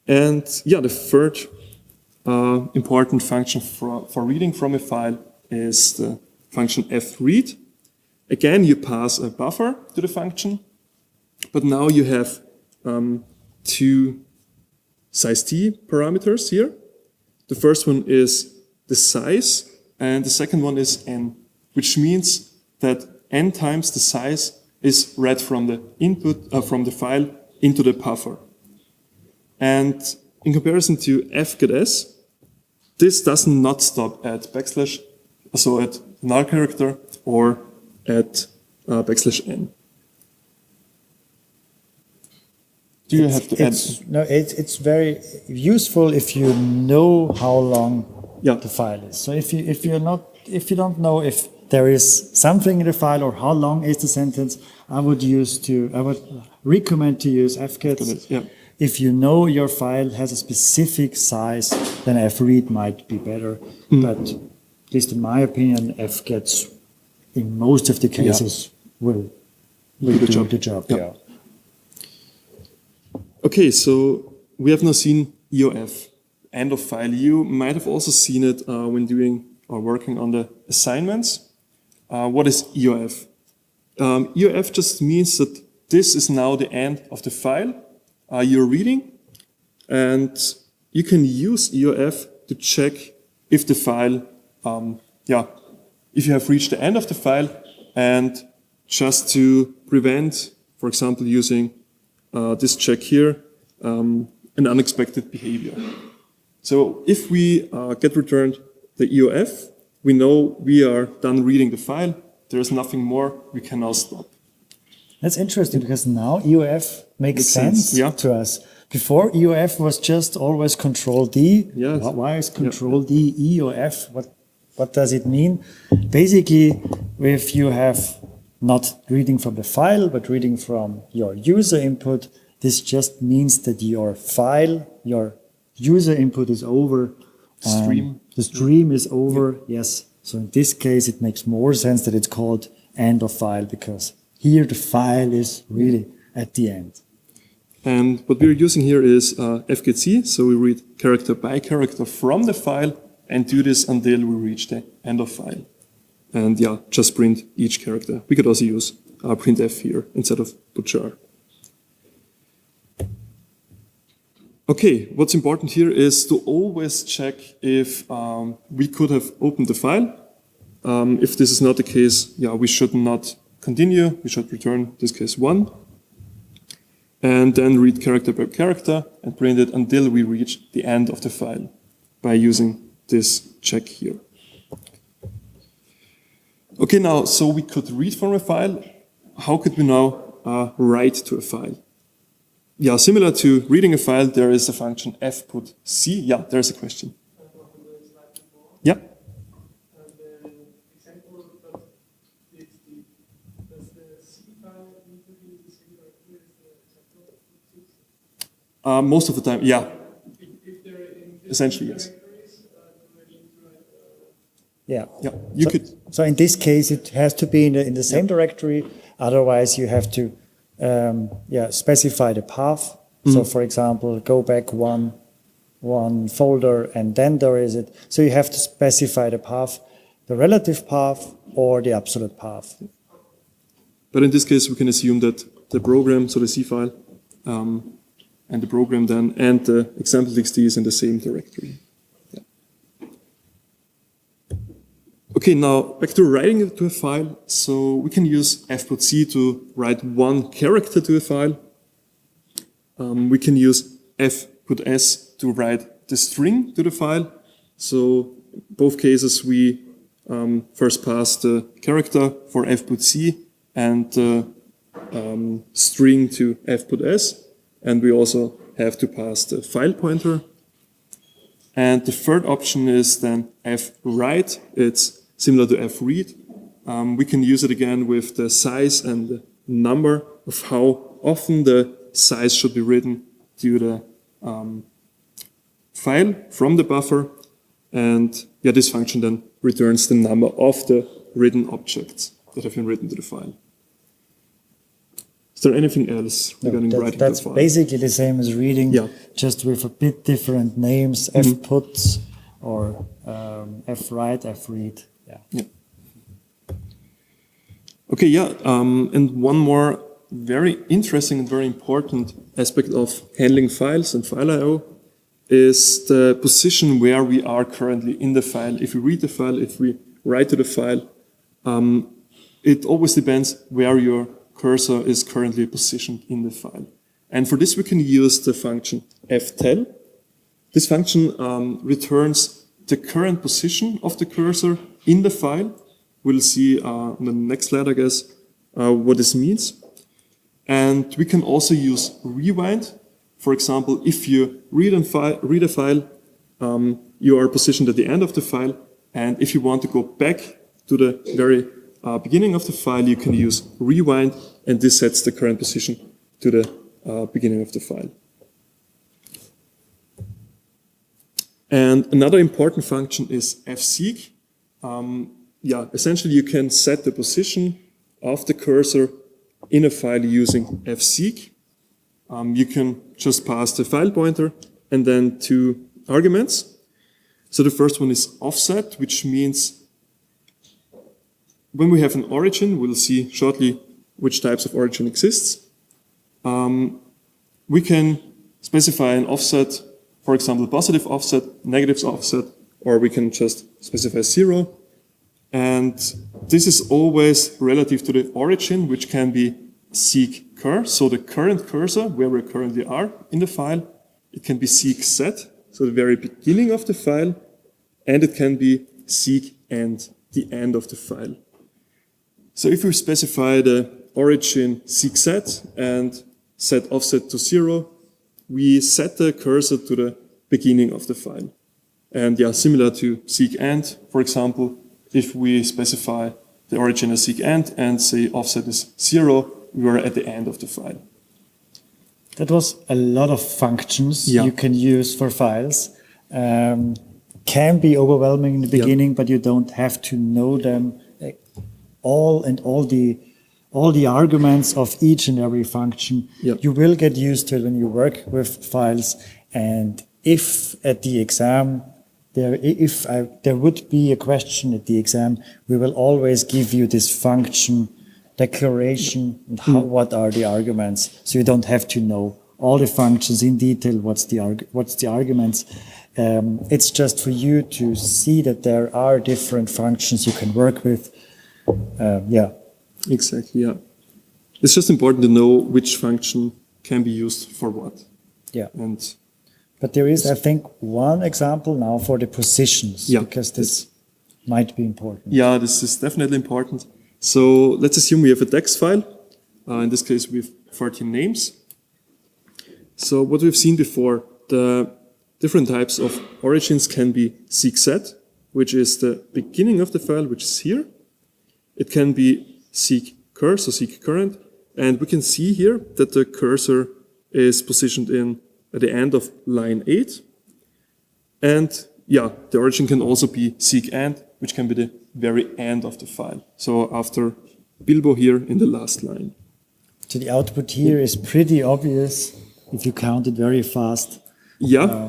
Speaker 1: And yeah, the third important function for reading from a file is the function fread. Again, you pass a buffer to the function, but now you have two size t parameters here. The first one is the size, and the second one is n, which means that n times the size is read from the input from the file into the buffer. And in comparison to fgets, this does not stop at \, so at null character or at \n. Do you have to add?
Speaker 2: No, it's very useful if you know how long the file is. So if you don't know if there is something in the file or how long is the sentence, I would recommend to use fgets.
Speaker 1: Yeah.
Speaker 2: If you know your file has a specific size, then fread might be better. But at least in my opinion, fgets in most of the cases will do the job. Yeah.
Speaker 1: Okay, so we have now seen EOF, end of file. You might have also seen it when doing or working on the assignments. What is EOF? EOF just means that this is now the end of the file you're reading, and you can use EOF to check if the file, if you have reached the end of the file, and just to prevent, for example, using this check here, an unexpected behavior. So if we get returned the EOF, we know we are done reading the file. There is nothing more. We can now stop.
Speaker 2: That's interesting because now EOF makes sense to us. Before EOF was just always Control D.
Speaker 1: Yes.
Speaker 2: Why is Control D EOF? What does it mean? Basically, if you have not reading from the file, but reading from your user input, this just means that your file, your user input is over.
Speaker 1: Stream.
Speaker 2: The stream is over, yes. So in this case, it makes more sense that it's called end of file, because here the file is really at the end.
Speaker 1: And what we're using here is fgc, so we read character by character from the file and do this until we reach the end of file. And yeah, just print each character. We could also use printf here instead of butchar. Okay, what's important here is to always check if we could have opened the file. If this is not the case, we should not continue. We should return, in this case, 1. And then read character by character and print it until we reach the end of the file by using this check here. Okay, now, so we could read from a file. How could we now write to a file? Yeah, similar to reading a file, there is a function fputc. Yeah, there's a question. Most of the time, yeah.
Speaker 3: If they're in
Speaker 1: Essentially, yes.
Speaker 3: directories, do I need to
Speaker 2: Yeah.
Speaker 1: Yeah, you
Speaker 2: So,
Speaker 1: could.
Speaker 2: so in this case, it has to be in the same directory. Otherwise, you have to specify the path. So, for example, go back one folder, and then there is it. So you have to specify the path, the relative path or the absolute path.
Speaker 1: But in this case, we can assume that the program, so the C file, and the program then, and the example.txt is in the same directory. Yeah. Okay, now back to writing it to a file. So we can use f.c to write one character to a file. We can use f.s to write the string to the file. So both cases we first pass the character for f.c and the string to f.s, and we also have to pass the file pointer. And the third option is then fwrite. It's similar to fread. We can use it again with the size and the number of how often the size should be written to the file from the buffer. And yeah, this function then returns the number of the written objects that have been written to the file. Is there anything else regarding writing to a
Speaker 2: That's
Speaker 1: file?
Speaker 2: basically the same as reading,
Speaker 1: Yeah.
Speaker 2: just with a bit different names, fputs or fwrite, fread. Yeah.
Speaker 1: Yeah. Okay, yeah, and one more very interesting and very important aspect of handling files and file I/O is the position where we are currently in the file. If we read the file, if we write to the file, it always depends where your cursor is currently positioned in the file. And for this we can use the function ftell. This function returns the current position of the cursor in the file. We'll see on the next slide, I guess, what this means. And we can also use rewind. For example, if you read a file, you are positioned at the end of the file. And if you want to go back to the very beginning of the file, you can use rewind, and this sets the current position to the beginning of the file. And another important function is fseek. Essentially you can set the position of the cursor in a file using fseek. You can just pass the file pointer and then two arguments. So the first one is offset, which means when we have an origin, we'll see shortly which types of origin exists. We can specify an offset, for example, positive offset, negative offset, or we can just specify 0. And this is always relative to the origin, which can be seek cur, so the current cursor where we currently are in the file. It can be seek set, so the very beginning of the file, and it can be seek end, the end of the file. So if we specify the origin seek set and set offset to 0, we set the cursor to the beginning of the file. And yeah, similar to seek end, for example, if we specify the origin as seek end and say offset is 0, we are at the end of the file.
Speaker 2: That was a lot of functions you can use for files. Can be overwhelming in the beginning, but you don't have to know them all the arguments of each and every function. You will get used to it when you work with files. And if at the exam there would be a question at the exam, we will always give you this function declaration and what are the arguments, so you don't have to know all the functions in detail. What's the arguments? It's just for you to see that there are different functions you can work with.
Speaker 1: Exactly. Yeah, it's just important to know which function can be used for what.
Speaker 2: But there is, I think, one example now for the positions, because this might be important.
Speaker 1: Yeah, this is definitely important. So let's assume we have a text file. In this case, we have 13 names. So what we've seen before, the different types of origins can be seek set, which is the beginning of the file, which is here. It can be seek cur, so seek current. And we can see here that the cursor is positioned in at the end of line 8. And yeah, the origin can also be seek end, which can be the very end of the file. So after Bilbo here in the last line.
Speaker 2: So the output here is pretty obvious if you count it very fast.
Speaker 1: Yeah,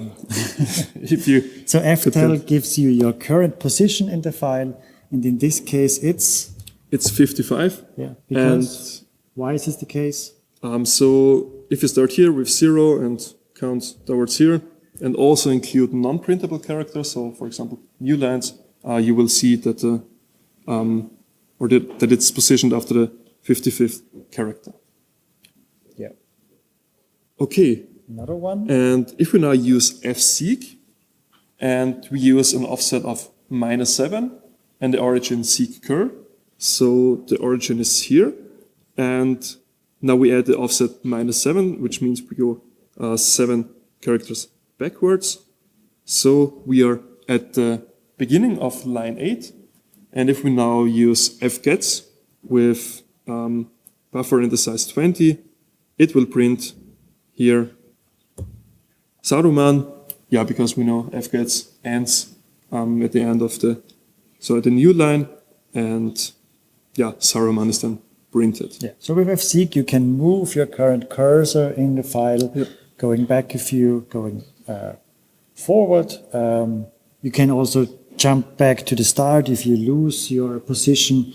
Speaker 1: if you...
Speaker 2: So ftel gives you your current position in the file, and in this case it's
Speaker 1: 55.
Speaker 2: Yeah. Because why is this the case?
Speaker 1: So if you start here with 0 and count towards here, and also include non-printable characters, so for example new lines, you will see that that it's positioned after the 55th character.
Speaker 2: Yeah.
Speaker 1: Okay.
Speaker 2: Another one.
Speaker 1: And if we now use fseek, and we use an offset of -7, and the origin seek cur, so the origin is here, and now we add the offset -7, which means we go 7 characters backwards. So we are at the beginning of line 8, and if we now use fgets with buffer in the size 20, it will print here Saruman, yeah, because we know fgets ends at the end of the, so at the new line, and yeah, Saruman is then printed.
Speaker 2: Yeah. So with fseek you can move your current cursor in the file, going back a few, going forward. You can also jump back to the start if you lose your position,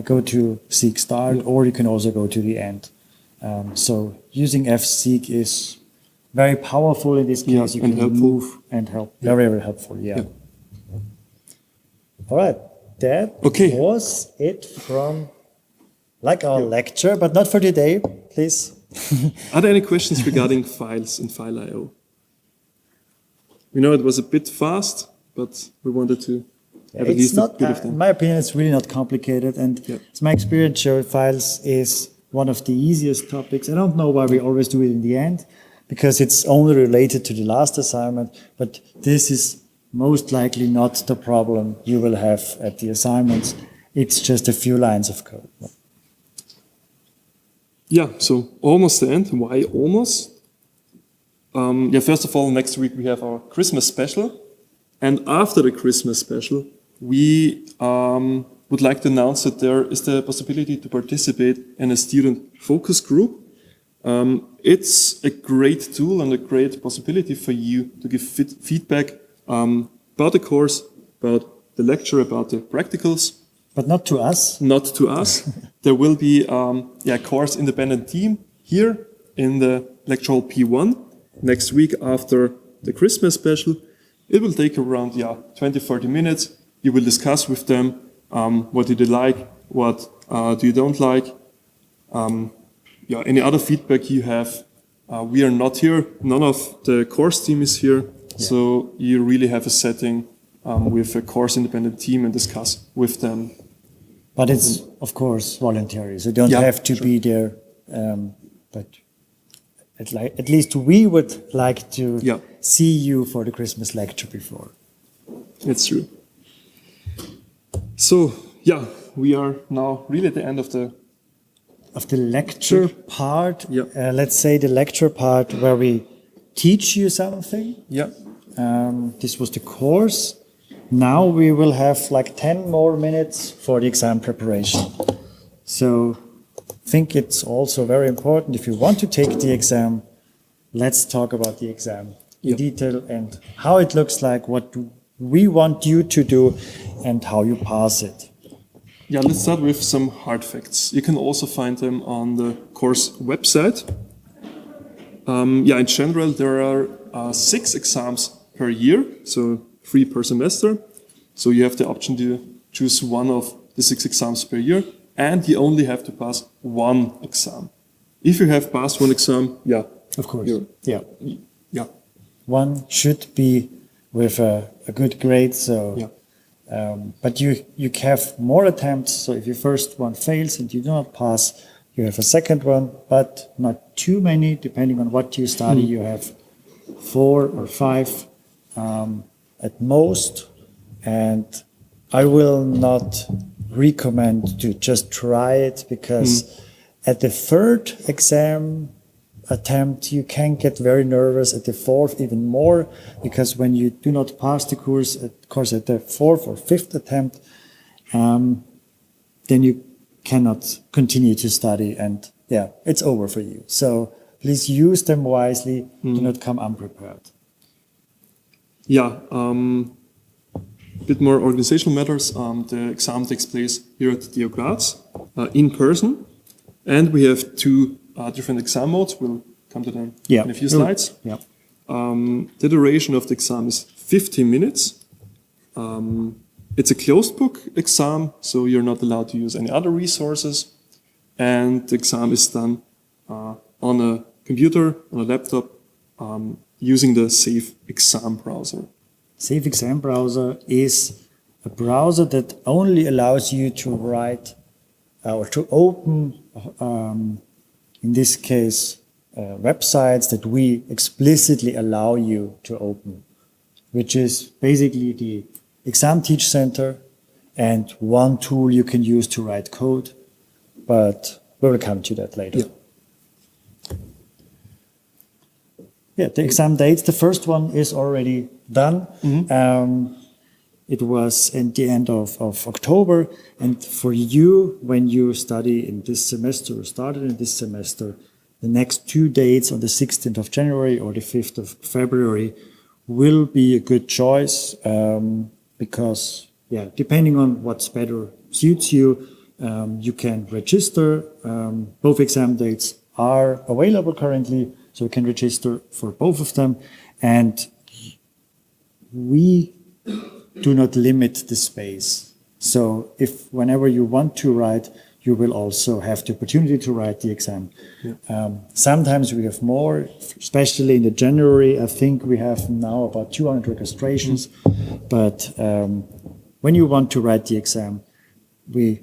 Speaker 2: go to seek start, or you can also go to the end. So using fseek is very powerful in this case. You can move and help. Very, very helpful. Yeah. All right. That was it from our lecture, but not for today, please.
Speaker 1: Are there any questions regarding files and file I/O? We know it was a bit fast, but we wanted to have at least a bit of them.
Speaker 2: In my opinion, it's really not complicated, and as my experience showed, files is one of the easiest topics. I don't know why we always do it in the end, because it's only related to the last assignment, but this is most likely not the problem you will have at the assignments. It's just a few lines of code.
Speaker 1: Yeah, so almost the end. Why almost? First of all, next week we have our Christmas special. And after the Christmas special, we would like to announce that there is the possibility to participate in a student focus group. It's a great tool and a great possibility for you to give feedback about the course, about the lecture, about the practicals.
Speaker 2: But not to us.
Speaker 1: Not to us. There will be a course independent team here in the lecture hall P1 next week after the Christmas special. It will take around 20-30 minutes. You will discuss with them what do they like, what do you don't like, any other feedback you have. We are not here. None of the course team is here. So you really have a setting with a course independent team and discuss with them.
Speaker 2: But it's, of course, voluntary. So you don't have to be there. But at least we would like to see you for the Christmas lecture before.
Speaker 1: It's true. So, we are now really at the end of the
Speaker 2: lecture part. Let's say the lecture part where we teach you something. This was the course. Now we will have 10 more minutes for the exam preparation. So I think it's also very important, if you want to take the exam, let's talk about the exam in detail and how it looks like, what we want you to do and how you pass it.
Speaker 1: Let's start with some hard facts. You can also find them on the course website. In general, there are 6 exams per year, so 3 per semester. So you have the option to choose one of the 6 exams per year, and you only have to pass 1 exam. If you have passed 1 exam,
Speaker 2: of course, one should be with a good grade. So, but you have more attempts. So if your first one fails and you do not pass, you have a second one, but not too many. Depending on what you study, you have 4 or 5 at most. And I will not recommend to just try it, because at the 3rd exam, attempt, you can get very nervous at the fourth even more, because when you do not pass the course at the fourth or fifth attempt, then you cannot continue to study, and yeah, it's over for you. So please use them wisely. Do not come unprepared.
Speaker 1: Yeah, bit more organizational matters. The exam takes place here at the TU Graz in person, and we have two different exam modes. We'll come to them in a few slides.
Speaker 2: Yeah.
Speaker 1: The duration of the exam is 15 minutes. It's a closed book exam, so you're not allowed to use any other resources. And the exam is done on a computer, on a laptop, using the Safe Exam browser.
Speaker 2: Safe Exam browser is a browser that only allows you to write or to open, in this case, websites that we explicitly allow you to open, which is basically the Exam Teach Center and one tool you can use to write code, but we will come to that later. Yeah, the exam dates, the first one is already done. It was at the end of October, and for you, when you study in this semester or started in this semester, the next 2 dates on the 16th of January or the 5th of February will be a good choice, because, yeah, depending on what's better suits you, you can register. Both exam dates are available currently, so you can register for both of them. And we do not limit the space. So if whenever you want to write, you will also have the opportunity to write the exam. Sometimes we have more, especially in the January. I think we have now about 200 registrations. But when you want to write the exam, we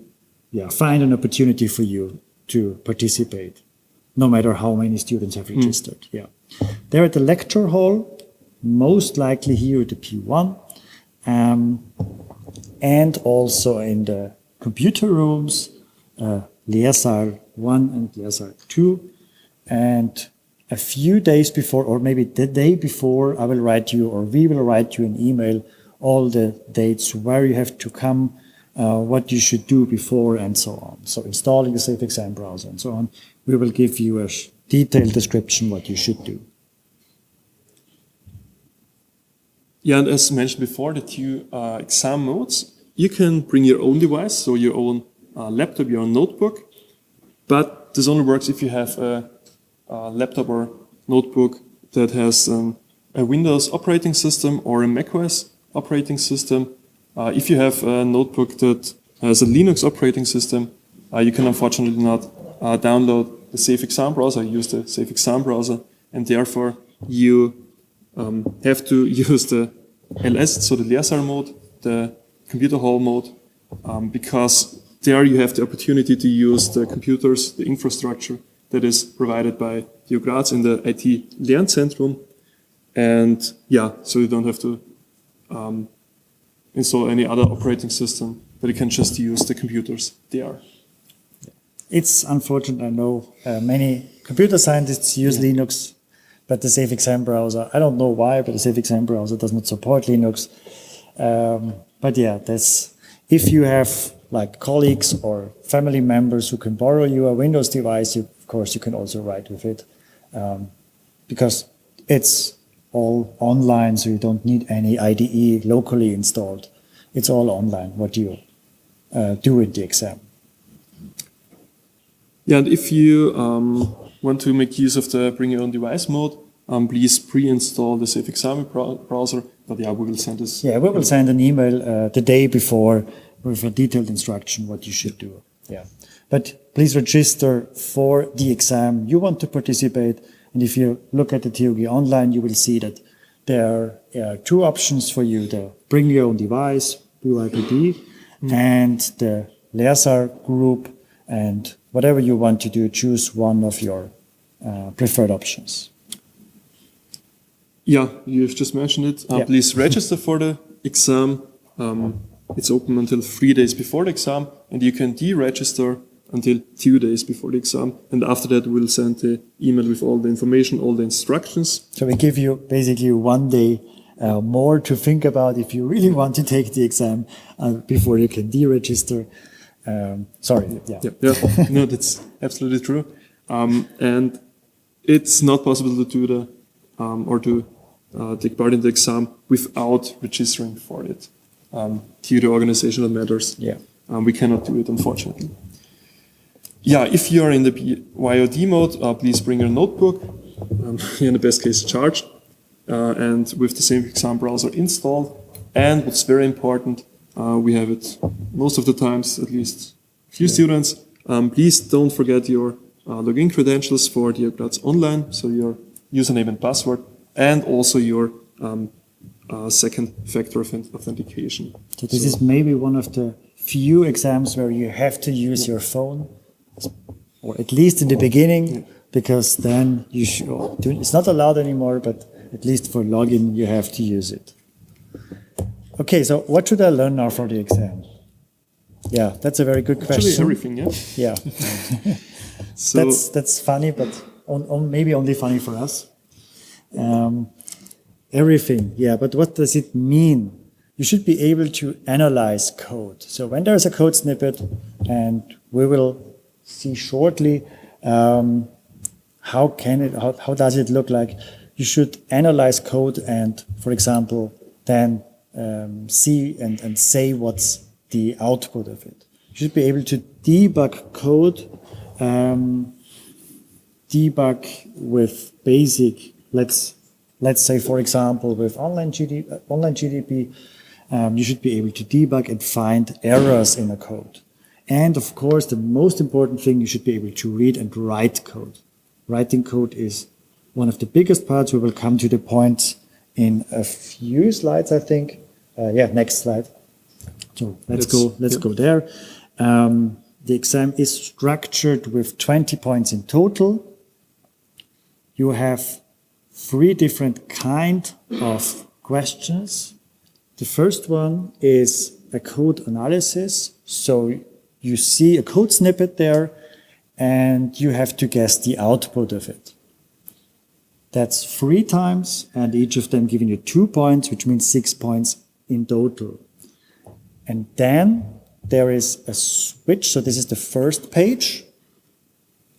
Speaker 2: find an opportunity for you to participate, no matter how many students have registered. They're at the lecture hall, most likely here at the P1, and also in the computer rooms, Lehrsaal 1 and Lehrsaal 2. And a few days before, or maybe the day before, I will write you, or we will write you an email, all the dates where you have to come, what you should do before, and so on. So installing the Safe Exam browser and so on, we will give you a detailed description what you should do.
Speaker 1: Yeah, and as mentioned before, the two exam modes, you can bring your own device, so your own laptop, your own notebook, but this only works if you have a laptop or notebook that has a Windows operating system or a macOS operating system. If you have a notebook that has a Linux operating system, you can unfortunately not download the Safe Exam browser, use the Safe Exam browser, and therefore you have to use the LS, so the Lehrsaal mode, the computer hall mode, because there you have the opportunity to use the computers, the infrastructure that is provided by TU Graz in the IT Lernzentrum. And yeah, so you don't have to install any other operating system, but you can just use the computers there.
Speaker 2: It's unfortunate, I know many computer scientists use Linux, but the Safe Exam browser, I don't know why, but the Safe Exam browser does not support Linux. But yeah, that's, if you have like colleagues or family members who can borrow you a Windows device, of course you can also write with it, because it's all online, so you don't need any IDE locally installed. It's all online, what you do in the exam.
Speaker 1: Yeah, and if you want to make use of the bring your own device mode, please pre-install the Safe Exam browser. But yeah, we will send this.
Speaker 2: Yeah, we will send an email the day before with a detailed instruction what you should do. Yeah, but please register for the exam you want to participate. And if you look at the TUG online, you will see that there are two options for you: the bring your own device (BYPD) and the Lehrsaal group. And whatever you want to do, choose one of your preferred options.
Speaker 1: Yeah, you've just mentioned it. Please register for the exam. It's open until 3 days before the exam, and you can deregister until 2 days before the exam. And after that, we'll send the email with all the information, all the instructions.
Speaker 2: So we give you basically 1 day more to think about if you really want to take the exam before you can deregister. Sorry. Yeah.
Speaker 1: Yeah. No, that's absolutely true. And it's not possible to do the or to take part in the exam without registering for it due to organizational matters.
Speaker 2: Yeah.
Speaker 1: We cannot do it, unfortunately. Yeah, if you are in the YOD mode, please bring your notebook, in the best case charged, and with the same exam browser installed. And what's very important, we have it most of the times, at least a few students. Please don't forget your login credentials for the Platz Online, so your username and password, and also your second factor of authentication.
Speaker 2: So this is maybe one of the few exams where you have to use your phone, or at least in the beginning, because then you should, it's not allowed anymore, but at least for login you have to use it. Okay, so what should I learn now for the exam? Yeah, that's a very good question.
Speaker 1: Actually, everything, yeah.
Speaker 2: Yeah.
Speaker 1: So
Speaker 2: that's funny, but maybe only funny for us. Everything, yeah, but what does it mean? You should be able to analyze code. So when there is a code snippet, and we will see shortly how does it look like, you should analyze code and, for example, then see and say what's the output of it. You should be able to debug code, debug with basic, let's say, for example, with online GDP, you should be able to debug and find errors in a code. And of course, the most important thing, you should be able to read and write code. Writing code is one of the biggest parts. We will come to the point in a few slides, I think. Next slide. So let's go there. The exam is structured with 20 points in total. You have 3 different kind of questions. The first one is a code analysis. So you see a code snippet there, and you have to guess the output of it. That's 3 times, and each of them giving you 2 points, which means 6 points in total. And then there is a switch. So this is the first page.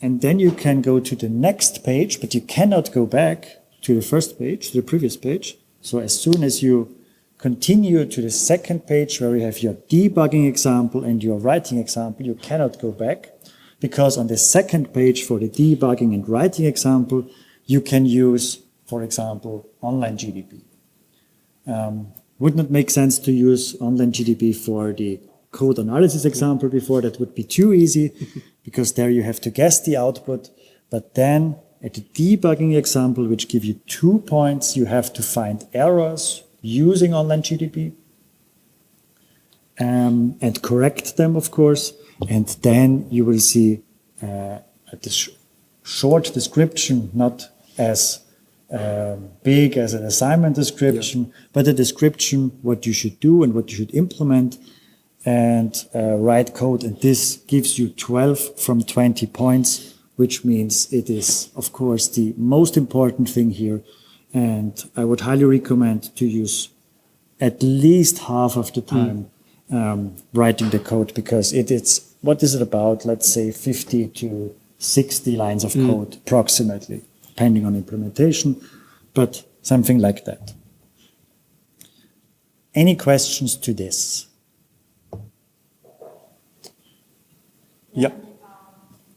Speaker 2: And then you can go to the next page, but you cannot go back to the first page, to the previous page. So as soon as you continue to the second page where you have your debugging example and your writing example, you cannot go back, because on the second page for the debugging and writing example, you can use, for example, online GDP. Would not make sense to use online GDP for the code analysis example before. That would be too easy, because there you have to guess the output. But then at the debugging example, which give you 2 points, you have to find errors using online GDP and correct them, of course. And then you will see a short description, not as big as an assignment description, but a description what you should do and what you should implement and write code. And this gives you 12 from 20 points, which means it is, of course, the most important thing here. And I would highly recommend to use at least half of the time writing the code, because it's, what is it about? Let's say 50 to 60 lines of code, approximately, depending on implementation, but something like that. Any questions to this?
Speaker 1: Yeah.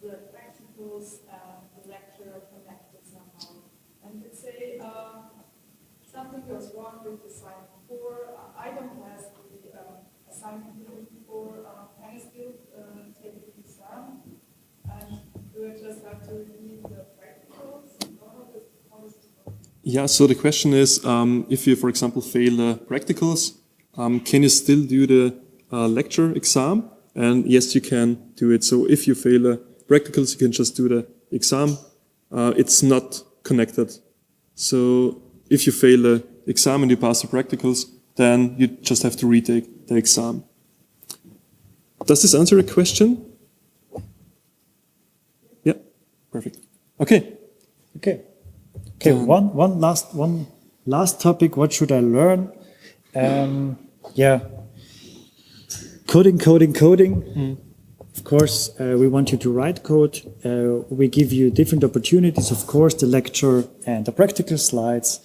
Speaker 4: The practicals, the lecture connected somehow. And let's say something goes wrong with the assignment 4. I don't have the assignment before. Can I still take the exam? And do I just have to read the practicals? How does it work?
Speaker 1: Yeah, so the question is, if you, for example, fail the practicals, can you still do the lecture exam? And yes, you can do it. So if you fail the practicals, you can just do the exam. It's not connected. So if you fail the exam and you pass the practicals, then you just have to retake the exam. Does this answer a question? Perfect. Okay.
Speaker 2: Okay. Okay. One last topic. What should I learn? Yeah. Coding. Of course, we want you to write code. We give you different opportunities. Of course, the lecture and the practical slides.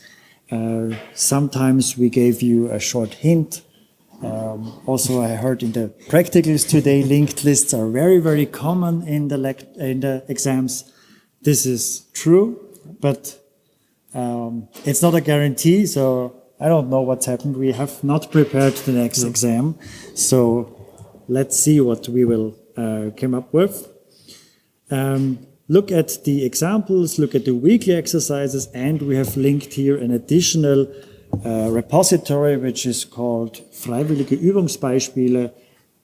Speaker 2: Sometimes we gave you a short hint. Also, I heard in the practicals today, linked lists are very, very common in the exams. This is true, but it's not a guarantee. So I don't know what's happened. We have not prepared the next exam. So let's see what we will come up with. Look at the examples, look at the weekly exercises, and we have linked here an additional repository which is called Freiwillige Übungsbeispiele,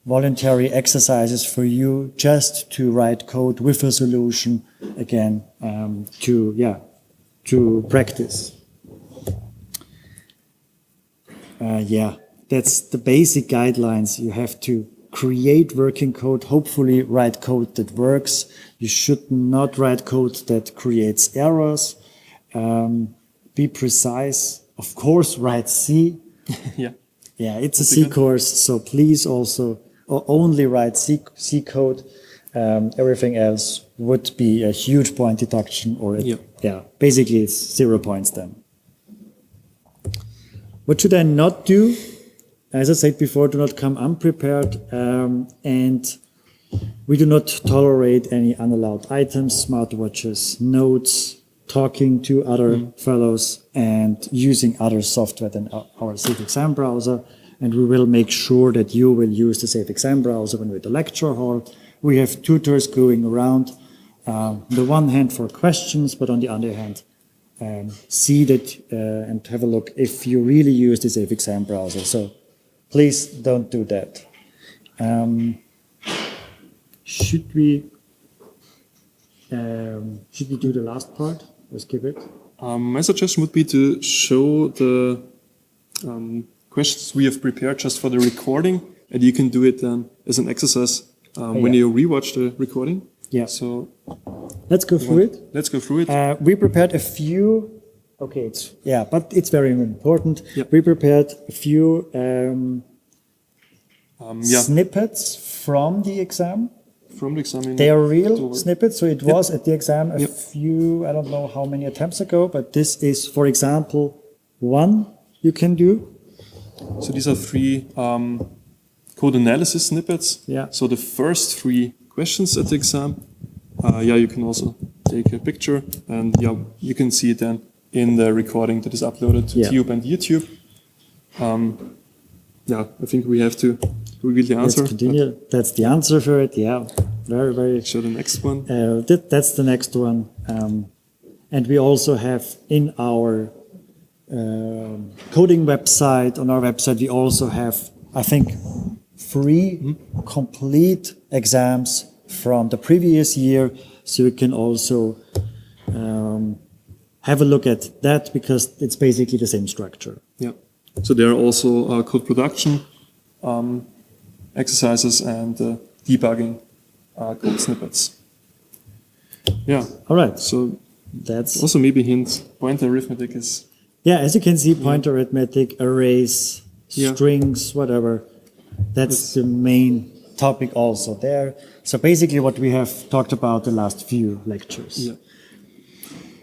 Speaker 2: voluntary exercises for you just to write code with a solution again to practice. That's the basic guidelines. You have to create working code, hopefully write code that works. You should not write code that creates errors. Be precise. Of course, write C. Yeah, it's a C course, so please also only write C code. Everything else would be a huge point deduction, or basically it's 0 points then. What should I not do? As I said before, do not come unprepared, and we do not tolerate any unallowed items, smartwatches, notes, talking to other fellows, and using other software than our Safe Exam browser. And we will make sure that you will use the Safe Exam browser when we're at the lecture hall. We have tutors going around, on the one hand for questions, but on the other hand, see that and have a look if you really use the Safe Exam browser. So please don't do that. Should we do the last part? Let's skip it.
Speaker 1: My suggestion would be to show the questions we have prepared just for the recording, and you can do it then as an exercise when you rewatch the recording.
Speaker 2: Yeah.
Speaker 1: So
Speaker 2: let's go through it.
Speaker 1: Let's go through it.
Speaker 2: We prepared a few. Okay, but it's very important.
Speaker 1: Yeah.
Speaker 2: We prepared a few snippets from the exam.
Speaker 1: From the exam.
Speaker 2: They are real snippets, so it was at the exam a few, I don't know how many attempts ago, but this is, for example, one you can do.
Speaker 1: So these are 3 code analysis snippets.
Speaker 2: Yeah.
Speaker 1: So the first 3 questions at the exam, you can also take a picture, and you can see it then in the recording that is uploaded to Tube and YouTube. I think we have to reveal the answer.
Speaker 2: Let's continue. That's the answer for it. Yeah, very, very.
Speaker 1: Show the next one.
Speaker 2: That's the next one. And we also have in our coding website, on our website, we also have, I think, 3 complete exams from the previous year. So you can also have a look at that, because it's basically the same structure.
Speaker 1: Yeah. So there are also code production exercises and debugging code snippets. Yeah.
Speaker 2: All right.
Speaker 1: So
Speaker 2: that's
Speaker 1: also maybe hint. Pointer arithmetic is.
Speaker 2: Yeah, as you can see, pointer arithmetic, arrays, strings, whatever. That's the main topic also there. So basically what we have talked about the last few lectures.
Speaker 1: Yeah.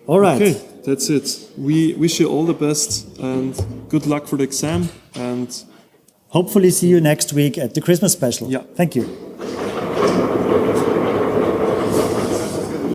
Speaker 2: All right.
Speaker 1: Okay, that's it. We wish you all the best and good luck for the exam, and
Speaker 2: hopefully see you next week at the Christmas special.
Speaker 1: Yeah.
Speaker 2: Thank you.